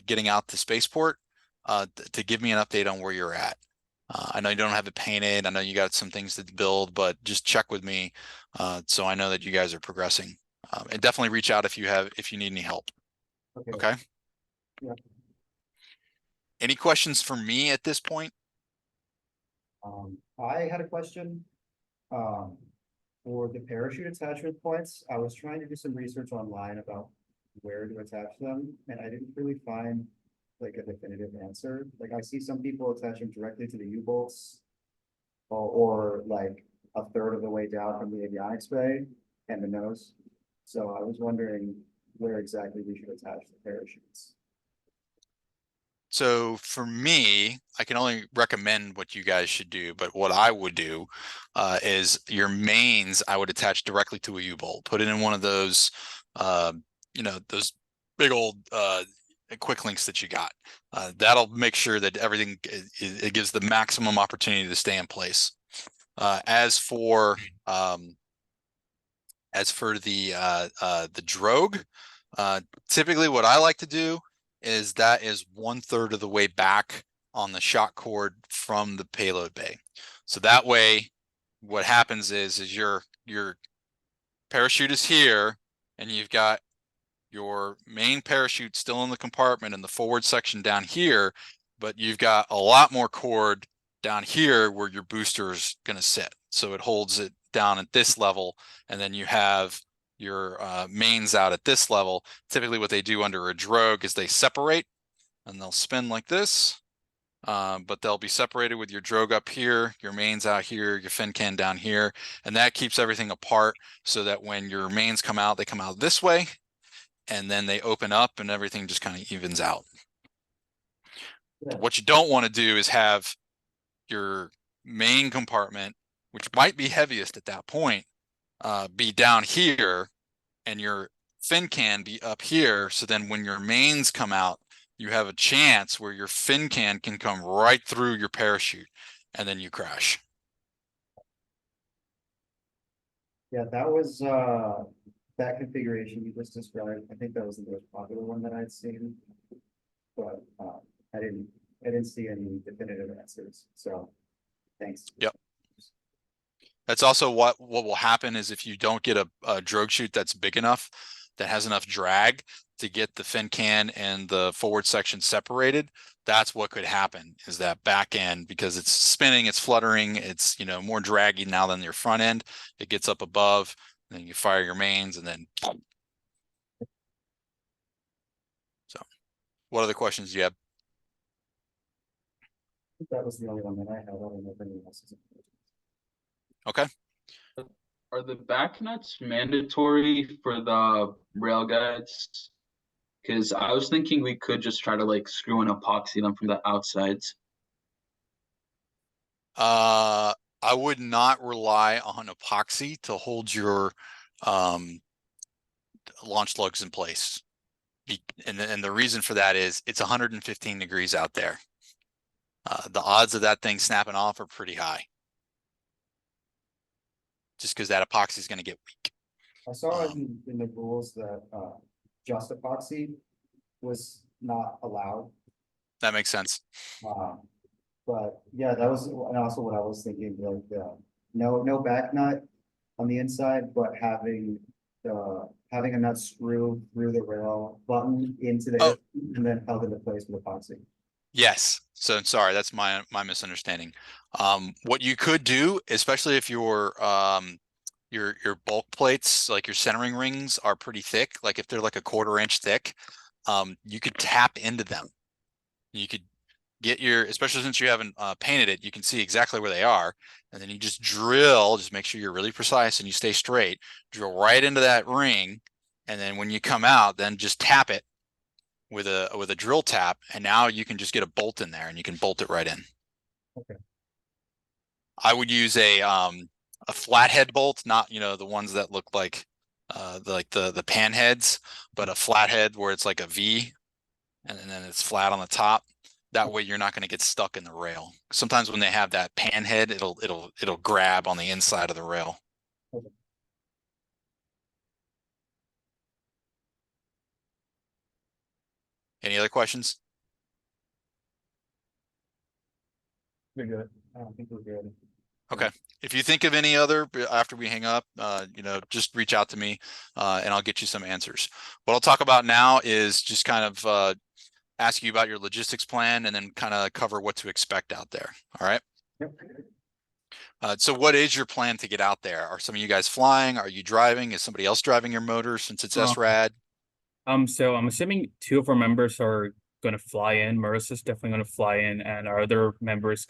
getting out to Spaceport, to give me an update on where you're at. I know you don't have it painted. I know you got some things to build, but just check with me so I know that you guys are progressing. And definitely reach out if you need any help. Okay. Yeah. Any questions for me at this point? I had a question. For the parachute attachment points, I was trying to do some research online about where to attach them, and I didn't really find like a definitive answer. Like I see some people attach them directly to the U-bolts, or like a third of the way down from the avionics bay and the nose. So I was wondering where exactly we should attach the parachutes. So for me, I can only recommend what you guys should do, but what I would do is your mains, I would attach directly to a U-bolt. Put it in one of those, those big old quick links that you got. That'll make sure that everything, it gives the maximum opportunity to stay in place. As for the drogue, typically what I like to do is that is 1/3 of the way back on the shock cord from the payload bay. So that way, what happens is your parachute is here, and you've got your main parachute still in the compartment in the forward section down here, but you've got a lot more cord down here where your booster is going to sit. So it holds it down at this level, and then you have your mains out at this level. Typically what they do under a drogue is they separate and they'll spin like this, but they'll be separated with your drogue up here, your mains out here, your fin can down here, and that keeps everything apart so that when your mains come out, they come out this way, and then they open up and everything just kind of evens out. Yeah. What you don't want to do is have your main compartment, which might be heaviest at that point, be down here, and your fin can be up here. So then when your mains come out, you have a chance where your fin can come right through your parachute, and then you crash. Yeah, that was that configuration you just described. I think that was the most popular one that I'd seen. But I didn't see any definitive answers. So thanks. Yep. That's also what will happen is if you don't get a drogue chute that's big enough, that has enough drag to get the fin can and the forward section separated, that's what could happen is that back end, because it's spinning, it's fluttering, it's more draggy now than your front end. It gets up above, and then you fire your mains, and then boom. So what other questions do you have? That was the only one that I had. I don't know if anyone else is. Okay. Are the back nuts mandatory for the rail guides? Because I was thinking we could just try to like screw and epoxy them from the outsides. I would not rely on epoxy to hold your launch lugs in place. And the reason for that is it's 115 degrees out there. The odds of that thing snapping off are pretty high. Just because that epoxy is going to get weak. I saw in the rules that just epoxy was not allowed. That makes sense. But yeah, that was and also what I was thinking. Like no back nut on the inside, but having having a nut screw through the rail button into the Oh. and then held into place with epoxy. Yes. So sorry, that's my misunderstanding. What you could do, especially if your bulk plates, like your centering rings, are pretty thick, like if they're like a 1/4 inch thick, you could tap into them. You could get your, especially since you haven't painted it, you can see exactly where they are, and then you just drill. Just make sure you're really precise and you stay straight. Drill right into that ring, and then when you come out, then just tap it with a drill tap, and now you can just get a bolt in there and you can bolt it right in. Okay. I would use a flathead bolt, not the ones that look like the pan heads, but a flathead where it's like a V and then it's flat on the top. That way you're not going to get stuck in the rail. Sometimes when they have that pan head, it'll grab on the inside of the rail. Okay. Any other questions? We're good. I don't think we're good. Okay. If you think of any other after we hang up, just reach out to me and I'll get you some answers. What I'll talk about now is just kind of ask you about your logistics plan and then kind of cover what to expect out there. All right. Yep. So what is your plan to get out there? Are some of you guys flying? Are you driving? Is somebody else driving your motor since it's SRAD? So I'm assuming 2 of our members are gonna fly in. Marissa's definitely gonna fly in, and our other members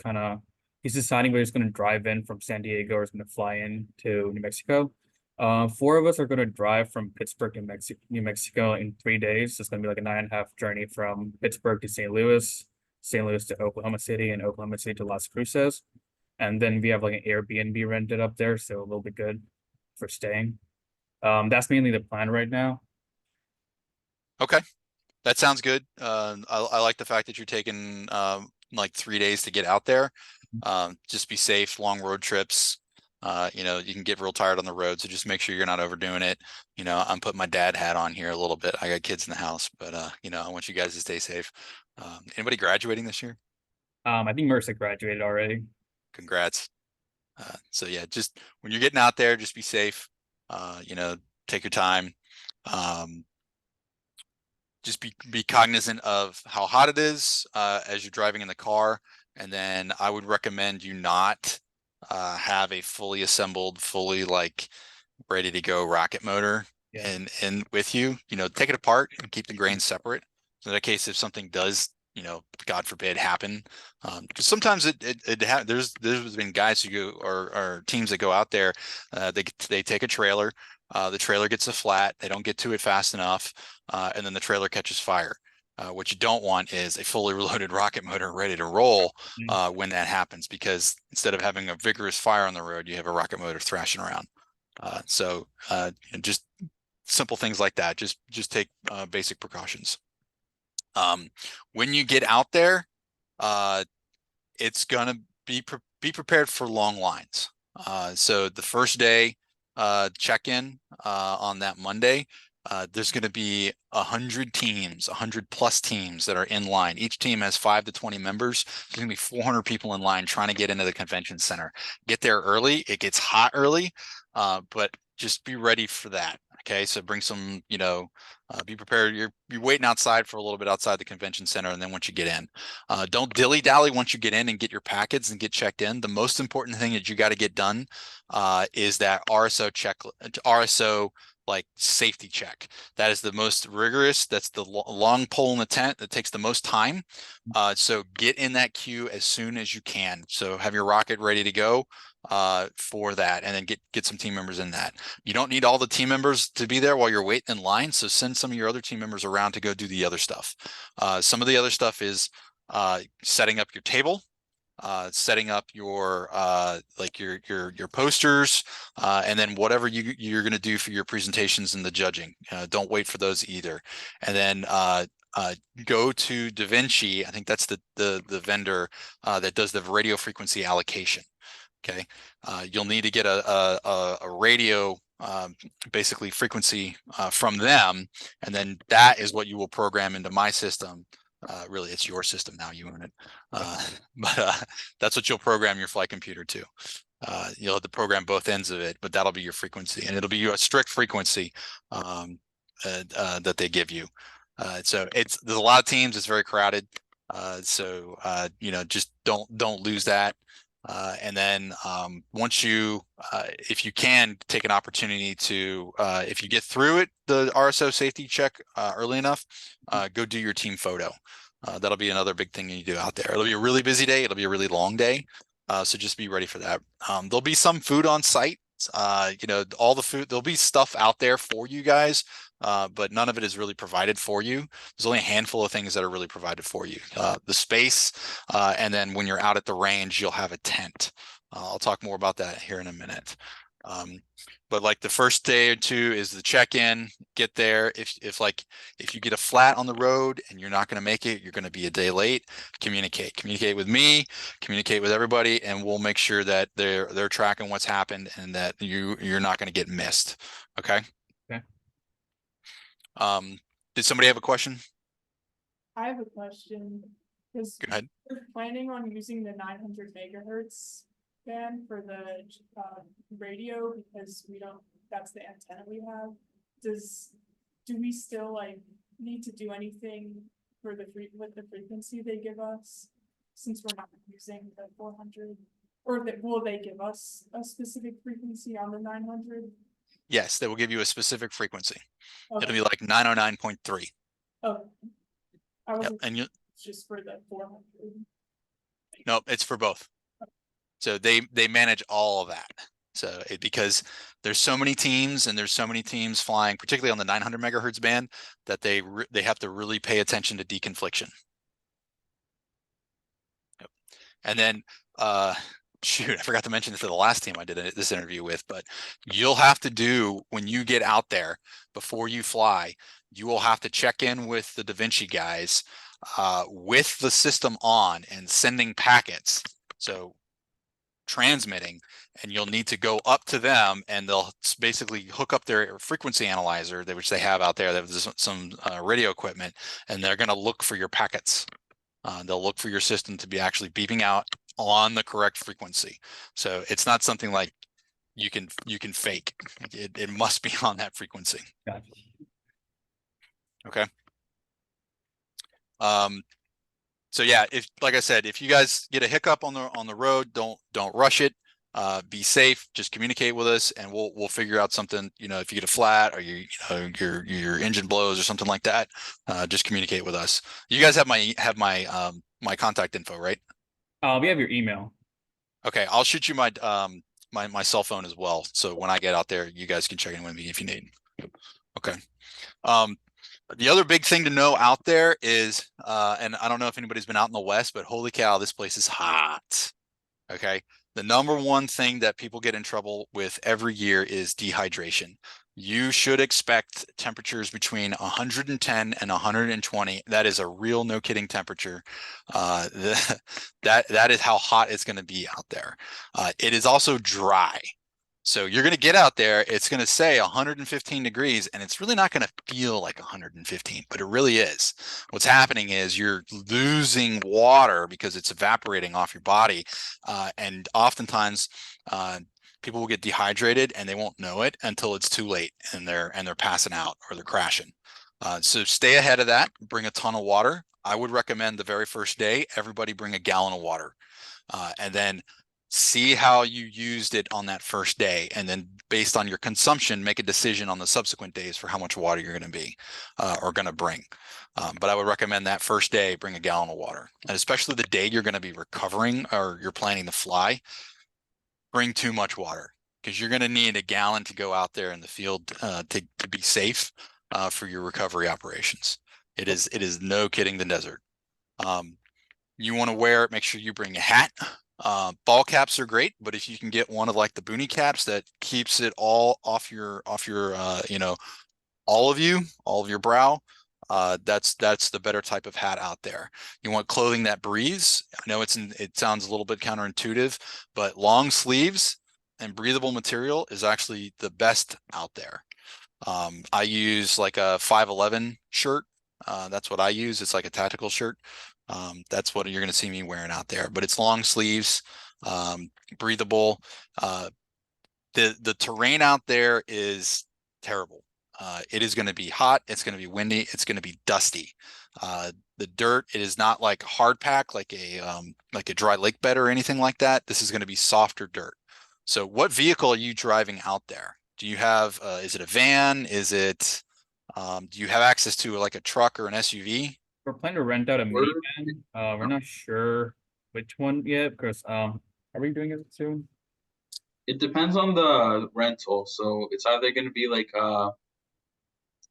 he's deciding whether he's gonna drive in from San Diego or he's gonna fly in to New Mexico. 4 of us are gonna drive from Pittsburgh to New Mexico in 3 days. It's gonna be like a 9.5 journey from Pittsburgh to St. Louis to Oklahoma City, and Oklahoma City to Las Cruces. And then we have like an Airbnb rented up there, so a little bit good for staying. That's mainly the plan right now. Okay, that sounds good. I like the fact that you're taking like 3 days to get out there. Just be safe, long road trips. You can get real tired on the road, so just make sure you're not overdoing it. I'm putting my dad hat on here a little bit. I got kids in the house, but I want you guys to stay safe. Anybody graduating this year? I think Marissa graduated already. Congrats. So yeah, just when you're getting out there, just be safe. Take your time. Just be cognizant of how hot it is as you're driving in the car. And then I would recommend you not have a fully assembled, fully like ready to go rocket motor and with you. Take it apart and keep the grains separate. So in that case, if something does, God forbid, happen, because sometimes there's been guys who go or teams that go out there, they take a trailer. The trailer gets a flat, they don't get to it fast enough, and then the trailer catches fire. What you don't want is a fully reloaded rocket motor ready to roll when that happens, because instead of having a vigorous fire on the road, you have a rocket motor thrashing around. So just simple things like that. Just take basic precautions. When you get out there, it's gonna be prepared for long lines. So the first day check-in on that Monday, there's going to be 100 teams, 100+ teams that are in line. Each team has 5 to 20 members. There's going to be 400 people in line trying to get into the convention center. Get there early. It gets hot early, but just be ready for that. Okay, so bring some, be prepared. You're waiting outside for a little bit outside the convention center, and then once you get in, don't dilly-dally once you get in and get your packets and get checked in. The most important thing that you got to get done is that RSO like safety check. That is the most rigorous. That's the long pole in the tent that takes the most time. So get in that queue as soon as you can. So have your rocket ready to go for that, and then get some team members in that. You don't need all the team members to be there while you're waiting in line, so send some of your other team members around to go do the other stuff. Some of the other stuff is setting up your table, setting up your your posters, and then whatever you're going to do for your presentations and the judging. Don't wait for those either. And then go to DaVinci. I think that's the vendor that does the radio frequency allocation. Okay, you'll need to get a radio basically frequency from them, and then that is what you will program into my system. Really, it's your system now, you own it, but that's what you'll program your flight computer to. You'll have to program both ends of it, but that'll be your frequency, and it'll be a strict frequency that they give you. So there's a lot of teams. It's very crowded. So just don't lose that. And then once you, if you can, take an opportunity to, if you get through it, the RSO safety check early enough, go do your team photo. That'll be another big thing you do out there. It'll be a really busy day. It'll be a really long day. So just be ready for that. There'll be some food on site. All the food, there'll be stuff out there for you guys, but none of it is really provided for you. There's only a handful of things that are really provided for you. The space, and then when you're out at the range, you'll have a tent. I'll talk more about that here in a minute. But like the first day or two is the check-in, get there. If you get a flat on the road and you're not going to make it, you're going to be a day late, communicate with me, communicate with everybody, and we'll make sure that they're tracking what's happened and that you're not going to get missed. Okay. Okay. Did somebody have a question? I have a question, because Go ahead. we're planning on using the 900 megahertz band for the radio, because that's the antenna we have. Do we still need to do anything for with the frequency they give us, since we're not using the 400, or will they give us a specific frequency on the 900? Yes, they will give you a specific frequency. Okay. It'll be like 909.3. Oh, I wasn't, and you it's just for the 400. no, it's for both. So they manage all of that. So because there's so many teams and there's so many teams flying, particularly on the 900 megahertz band, that they have to really pay attention to deconfliction. Yep. And then shoot, I forgot to mention this to the last team I did this interview with, but you'll have to do, when you get out there before you fly, you will have to check in with the Da Vinci guys with the system on and sending packets. So transmitting, and you'll need to go up to them and they'll basically hook up their frequency analyzer, which they have out there. They have some radio equipment, and they're going to look for your packets. They'll look for your system to be actually beeping out on the correct frequency. So it's not something like you can fake. It must be on that frequency. Gotcha. Okay. So yeah, like I said, if you guys get a hiccup on the road, don't rush it. Be safe. Just communicate with us, and we'll figure out something. If you get a flat or your engine blows or something like that, just communicate with us. You guys have my contact info, right? We have your email. Okay, I'll shoot you my my cell phone as well. So when I get out there, you guys can check in with me if you need. Okay. The other big thing to know out there is, and I don't know if anybody's been out in the West, but holy cow, this place is hot. Okay. The number one thing that people get in trouble with every year is dehydration. You should expect temperatures between 110 and 120. That is a real no kidding temperature. That is how hot it's going to be out there. It is also dry. So you're going to get out there, it's going to say 115 degrees, and it's really not going to feel like 115, but it really is. What's happening is you're losing water because it's evaporating off your body. And oftentimes people will get dehydrated and they won't know it until it's too late and they're passing out or they're crashing. So stay ahead of that, bring a ton of water. I would recommend the very first day, everybody bring a gallon of water. And then see how you used it on that first day, and then based on your consumption, make a decision on the subsequent days for how much water you're going to be or going to bring. But I would recommend that first day, bring a gallon of water, and especially the day you're going to be recovering or you're planning to fly, bring too much water, because you're going to need a gallon to go out there in the field to be safe for your recovery operations. It is no kidding the desert. You want to make sure you bring a hat. Ball caps are great, but if you can get one of like the boonie caps that keeps it all off your all of your brow, that's the better type of hat out there. You want clothing that breathes. I know it sounds a little bit counterintuitive, but long sleeves and breathable material is actually the best out there. I use like a 511 shirt. That's what I use. It's like a tactical shirt. That's what you're going to see me wearing out there, but it's long sleeves. breathable. The terrain out there is terrible. It is going to be hot. It's going to be windy. It's going to be dusty. The dirt, it is not like hard pack, like a dry lake bed or anything like that. This is going to be softer dirt. So what vehicle are you driving out there? Do you have, is it a van? Is it, do you have access to like a truck or an SUV? We're planning to rent out a We're- minivan. We're not sure which one yet because are we doing it soon? It depends on the rental, so it's either gonna be like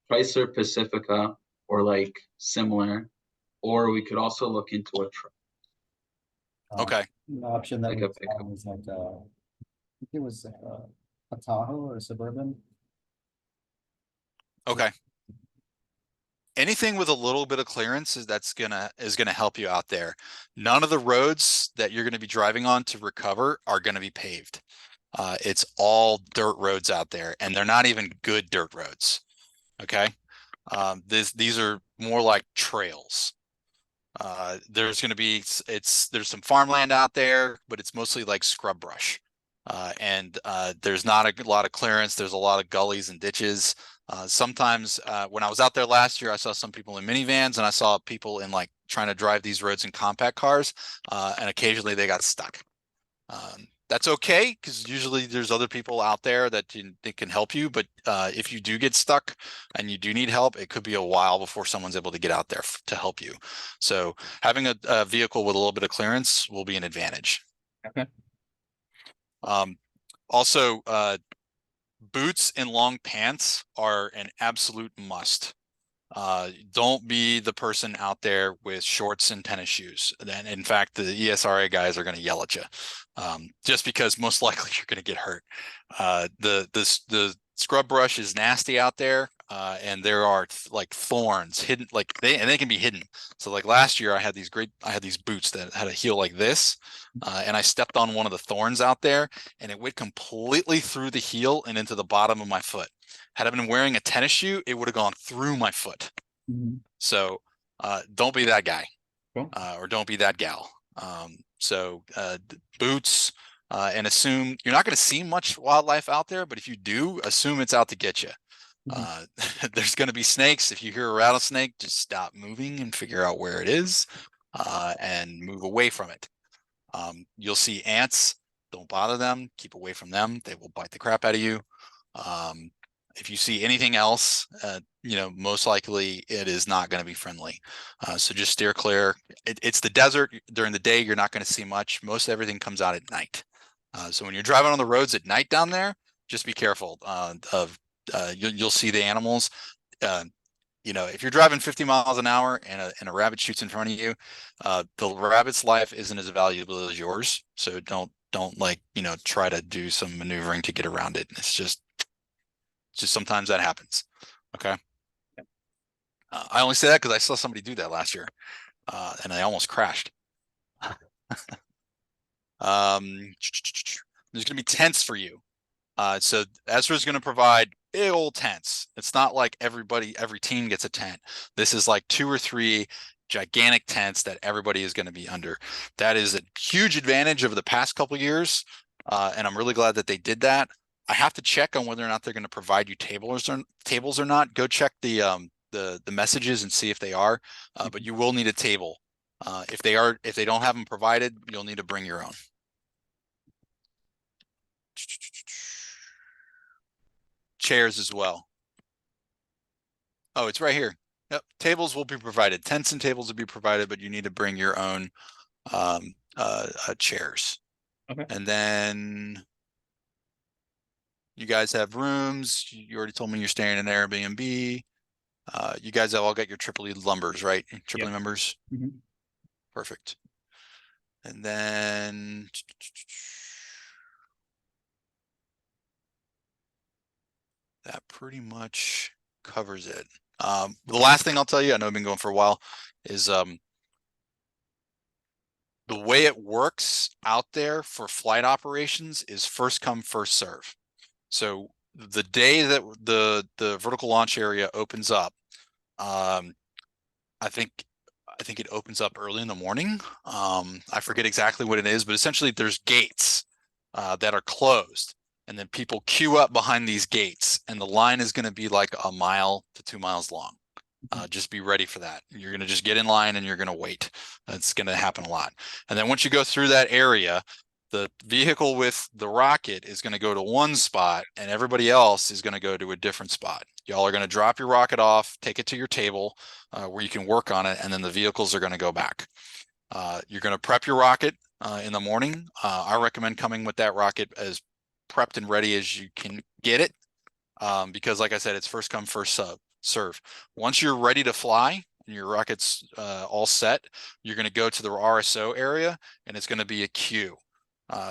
Chrysler Pacifica or like similar, or we could also look into a truck, Okay. The option that like we a found pickup. was like, I think it was a Tahoe or a Suburban. Okay. Anything with a little bit of clearance is gonna help you out there. None of the roads that you're gonna be driving on to recover are gonna be paved. It's all dirt roads out there, and they're not even good dirt roads. Okay. These are more like trails. There's gonna be there's some farmland out there, but it's mostly like scrub brush. And there's not a lot of clearance. There's a lot of gullies and ditches. Sometimes when I was out there last year, I saw some people in minivans and I saw people in like trying to drive these roads in compact cars, and occasionally they got stuck. That's okay, because usually there's other people out there that can help you. But if you do get stuck and you do need help, it could be a while before someone's able to get out there to help you. So having a vehicle with a little bit of clearance will be an advantage. Okay. Also, boots and long pants are an absolute must. Don't be the person out there with shorts and tennis shoes. Then, in fact, the ESRA guys are going to yell at you, just because most likely you're going to get hurt. The scrub brush is nasty out there, and there are like thorns hidden, like they can be hidden. So like last year, I had these boots that had a heel like this, and I stepped on one of the thorns out there, and it went completely through the heel and into the bottom of my foot. Had I been wearing a tennis shoe, it would have gone through my foot. So don't be that guy, Cool. or don't be that gal. Boots, and assume you're not going to see much wildlife out there, but if you do, assume it's out to get you. There's going to be snakes. If you hear a rattlesnake, just stop moving and figure out where it is, and move away from it. You'll see ants. Don't bother them. Keep away from them. They will bite the crap out of you. If you see anything else, most likely it is not going to be friendly. So just steer clear. It's the desert. During the day, you're not going to see much. Most everything comes out at night. So when you're driving on the roads at night down there, just be careful you'll see the animals. If you're driving 50 miles an hour and a rabbit shoots in front of you, the rabbit's life isn't as valuable as yours. So don't try to do some maneuvering to get around it. It's just sometimes that happens. Okay. I only say that because I saw somebody do that last year, and I almost crashed. There's going to be tents for you. So Ezra's going to provide big old tents. It's not like every team gets a tent. This is like 2 or 3 gigantic tents that everybody is going to be under. That is a huge advantage over the past couple of years, and I'm really glad that they did that. I have to check on whether or not they're going to provide you tables or not. Go check the messages and see if they are. But you will need a table. If they don't have them provided, you'll need to bring your own. Chairs as well. Oh, it's right here. Yep. Tables will be provided. Tents and tables will be provided, but you need to bring your own chairs. Okay. And then you guys have rooms. You already told me you're staying in an Airbnb. You guys have all got your Tripoli lumbers, right? Tripoli members. Mhm. Perfect. And then that pretty much covers it. The last thing I'll tell you, I know I've been going for a while, is the way it works out there for flight operations is first come, first serve. So the day that the vertical launch area opens up, I think I think it opens up early in the morning. I forget exactly what it is, but essentially there's gates that are closed, and then people queue up behind these gates, and the line is going to be like 1 mile to 2 miles long. Just be ready for that. You're going to just get in line and you're going to wait. That's going to happen a lot. And then once you go through that area, the vehicle with the rocket is going to go to one spot and everybody else is going to go to a different spot. Y'all are going to drop your rocket off, take it to your table where you can work on it, and then the vehicles are going to go back. You're going to prep your rocket in the morning. I recommend coming with that rocket as prepped and ready as you can get it, because like I said, it's first come, first serve. Once you're ready to fly and your rocket's all set, you're going to go to the RSO area, and it's going to be a queue.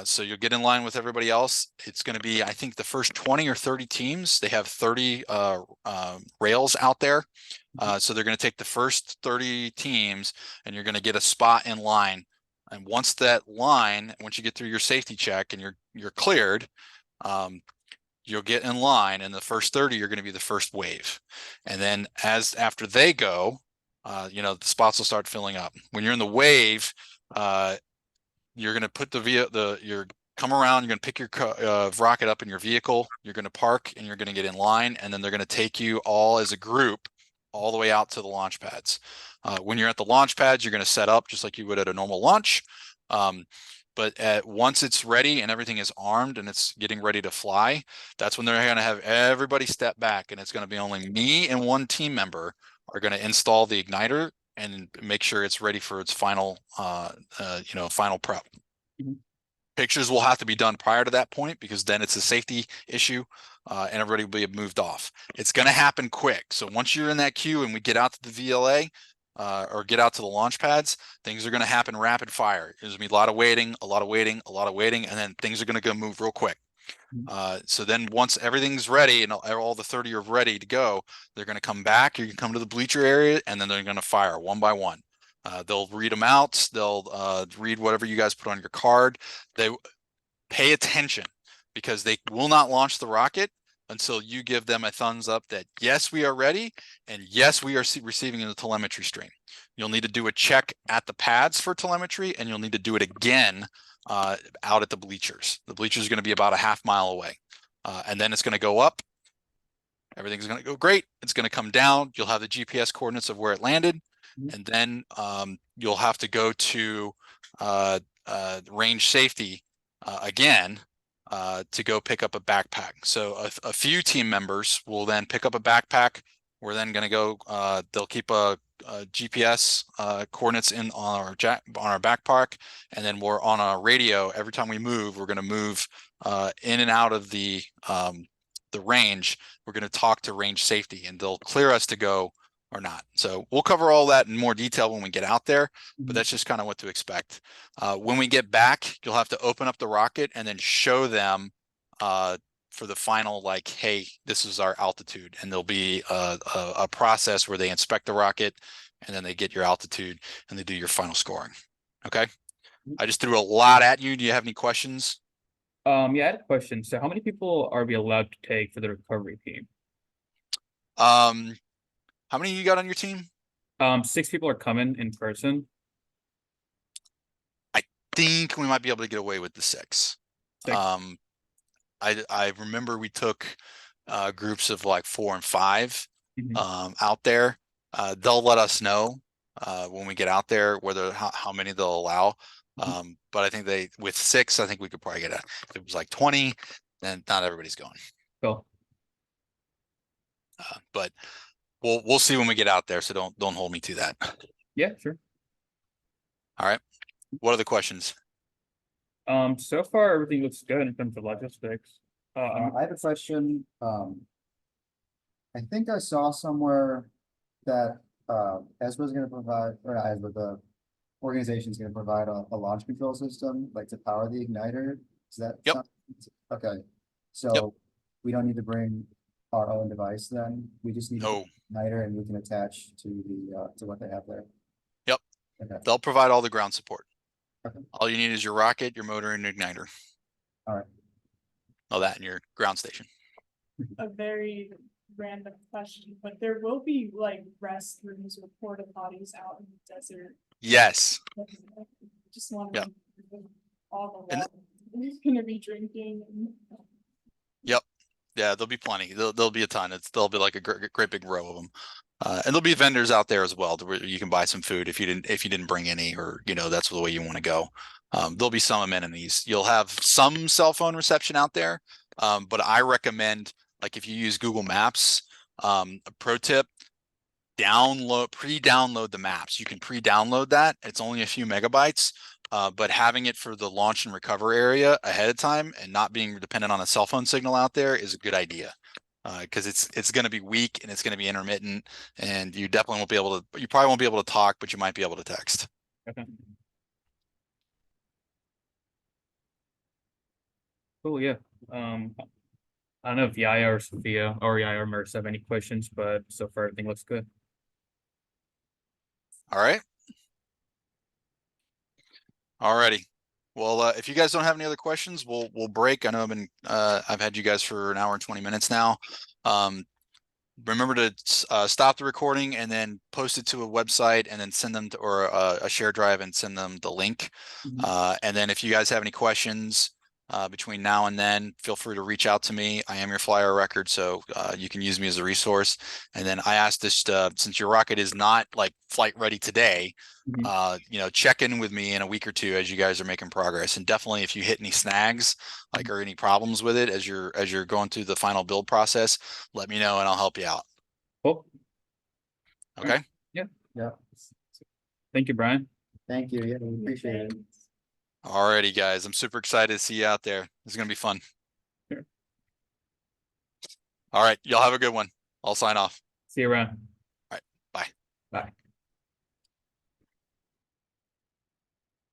So you'll get in line with everybody else. It's going to be, I think, the first 20 or 30 teams. They have 30 rails out there. So they're going to take the first 30 teams, and you're going to get a spot in line. And once you get through your safety check and you're cleared, you'll get in line, and the first 30 you're going to be the first wave. And then after they go, the spots will start filling up. When you're in the wave, you're going to put come around, you're going to pick your rocket up in your vehicle, you're going to park, and you're going to get in line, and then they're going to take you all as a group all the way out to the launch pads. When you're at the launch pads, you're going to set up just like you would at a normal launch. But once it's ready and everything is armed and it's getting ready to fly, that's when they're going to have everybody step back, and it's going to be only me and one team member are going to install the igniter and make sure it's ready for its final prep. Mhm. Pictures will have to be done prior to that point, because then it's a safety issue, and everybody will be moved off. It's going to happen quick. So once you're in that queue and we get out to the VLA, or get out to the launch pads, things are going to happen rapid fire. There's going to be a lot of waiting, and then things are going to go move real quick. So then once everything's ready and all the 30 are ready to go, they're going to come back. You can come to the bleacher area, and then they're going to fire one by one. They'll read them out. They'll read whatever you guys put on your card. They pay attention, because they will not launch the rocket until you give them a thumbs up that yes, we are ready, and yes, we are receiving the telemetry stream. You'll need to do a check at the pads for telemetry, and you'll need to do it again out at the bleachers. The bleachers are going to be about a half mile away, and then it's going to go up. Everything's going to go great. It's going to come down. You'll have the GPS coordinates of where it landed, and then you'll have to go to range safety again to go pick up a backpack. So a few team members will then pick up a backpack. We're then going to go. They'll keep a GPS coordinates on our backpack, and then we're on our radio. Every time we move, we're going to move in and out of the range. We're going to talk to range safety, and they'll clear us to go or not. So we'll cover all that in more detail when we get out there, but that's just kind of what to expect. When we get back, you'll have to open up the rocket and then show them for the final, like, hey, this is our altitude. And there'll be a process where they inspect the rocket, and then they get your altitude, and they do your final scoring. Okay. I just threw a lot at you. Do you have any questions? Yeah, I had a question. So how many people are we allowed to take for the recovery team? How many you got on your team? 6 people are coming in person. I think we might be able to get away with the 6. 6. I remember we took groups of like 4 and 5 Mhm. out there. They'll let us know when we get out there whether how many they'll allow. But I think with 6, I think we could probably get if it was like 20, then not everybody's going. Cool. But we'll see when we get out there. So don't hold me to that. Yeah, sure. All right. What are the questions? So far everything looks good in terms of logistics. I have a question. I think I saw somewhere that ESPA's going to provide, or not ESPA, the organization's going to provide a launch control system, like to power the igniter. Is that? Yep. Okay. So we don't need to bring our own device then? We just need No. an igniter, and we can attach to the to what they have there. Yep. Okay. They'll provide all the ground support. Okay. All you need is your rocket, your motor, and igniter. All right. All that in your ground station. A very random question, but there will be like restrooms or porta potties out in the desert. Yes. Just want Yeah. to all the And water. We're gonna be drinking. And... Yeah, there'll be plenty. There'll be a ton. There'll be like a great big row of them. And there'll be vendors out there as well where you can buy some food if you didn't bring any, or that's the way you want to go. There'll be some amenities. You'll have some cell phone reception out there. But I recommend, like, if you use Google Maps, a pro tip, pre-download the maps. You can pre-download that. It's only a few megabytes. But having it for the launch and recover area ahead of time and not being dependent on a cell phone signal out there is a good idea. Because it's going to be weak and it's going to be intermittent, and you definitely won't be able to. You probably won't be able to talk, but you might be able to text. Okay. Cool, yeah. I don't know if Yaya or Sophia or Yaya or Merce have any questions, but so far everything looks good. All right. Alrighty. Well, if you guys don't have any other questions, we'll break. I know I've had you guys for an hour and 20 minutes now. Remember to stop the recording and then post it to a website and then send them to, or a share drive and send them the link. And then if you guys have any questions between now and then, feel free to reach out to me. I am your flyer record, so you can use me as a resource. And then I asked this, since your rocket is not like flight ready today, check in with me in a week or two as you guys are making progress. And definitely if you hit any snags, like, or any problems with it as you're going through the final build process, let me know and I'll help you out. Cool. Okay. Yeah, Thank you, Brian. thank you. Yeah, we appreciate it. Alrighty, guys. I'm super excited to see you out there. It's gonna be fun. Sure. All right, y'all have a good one. I'll sign off. See you around. All right, bye. Bye.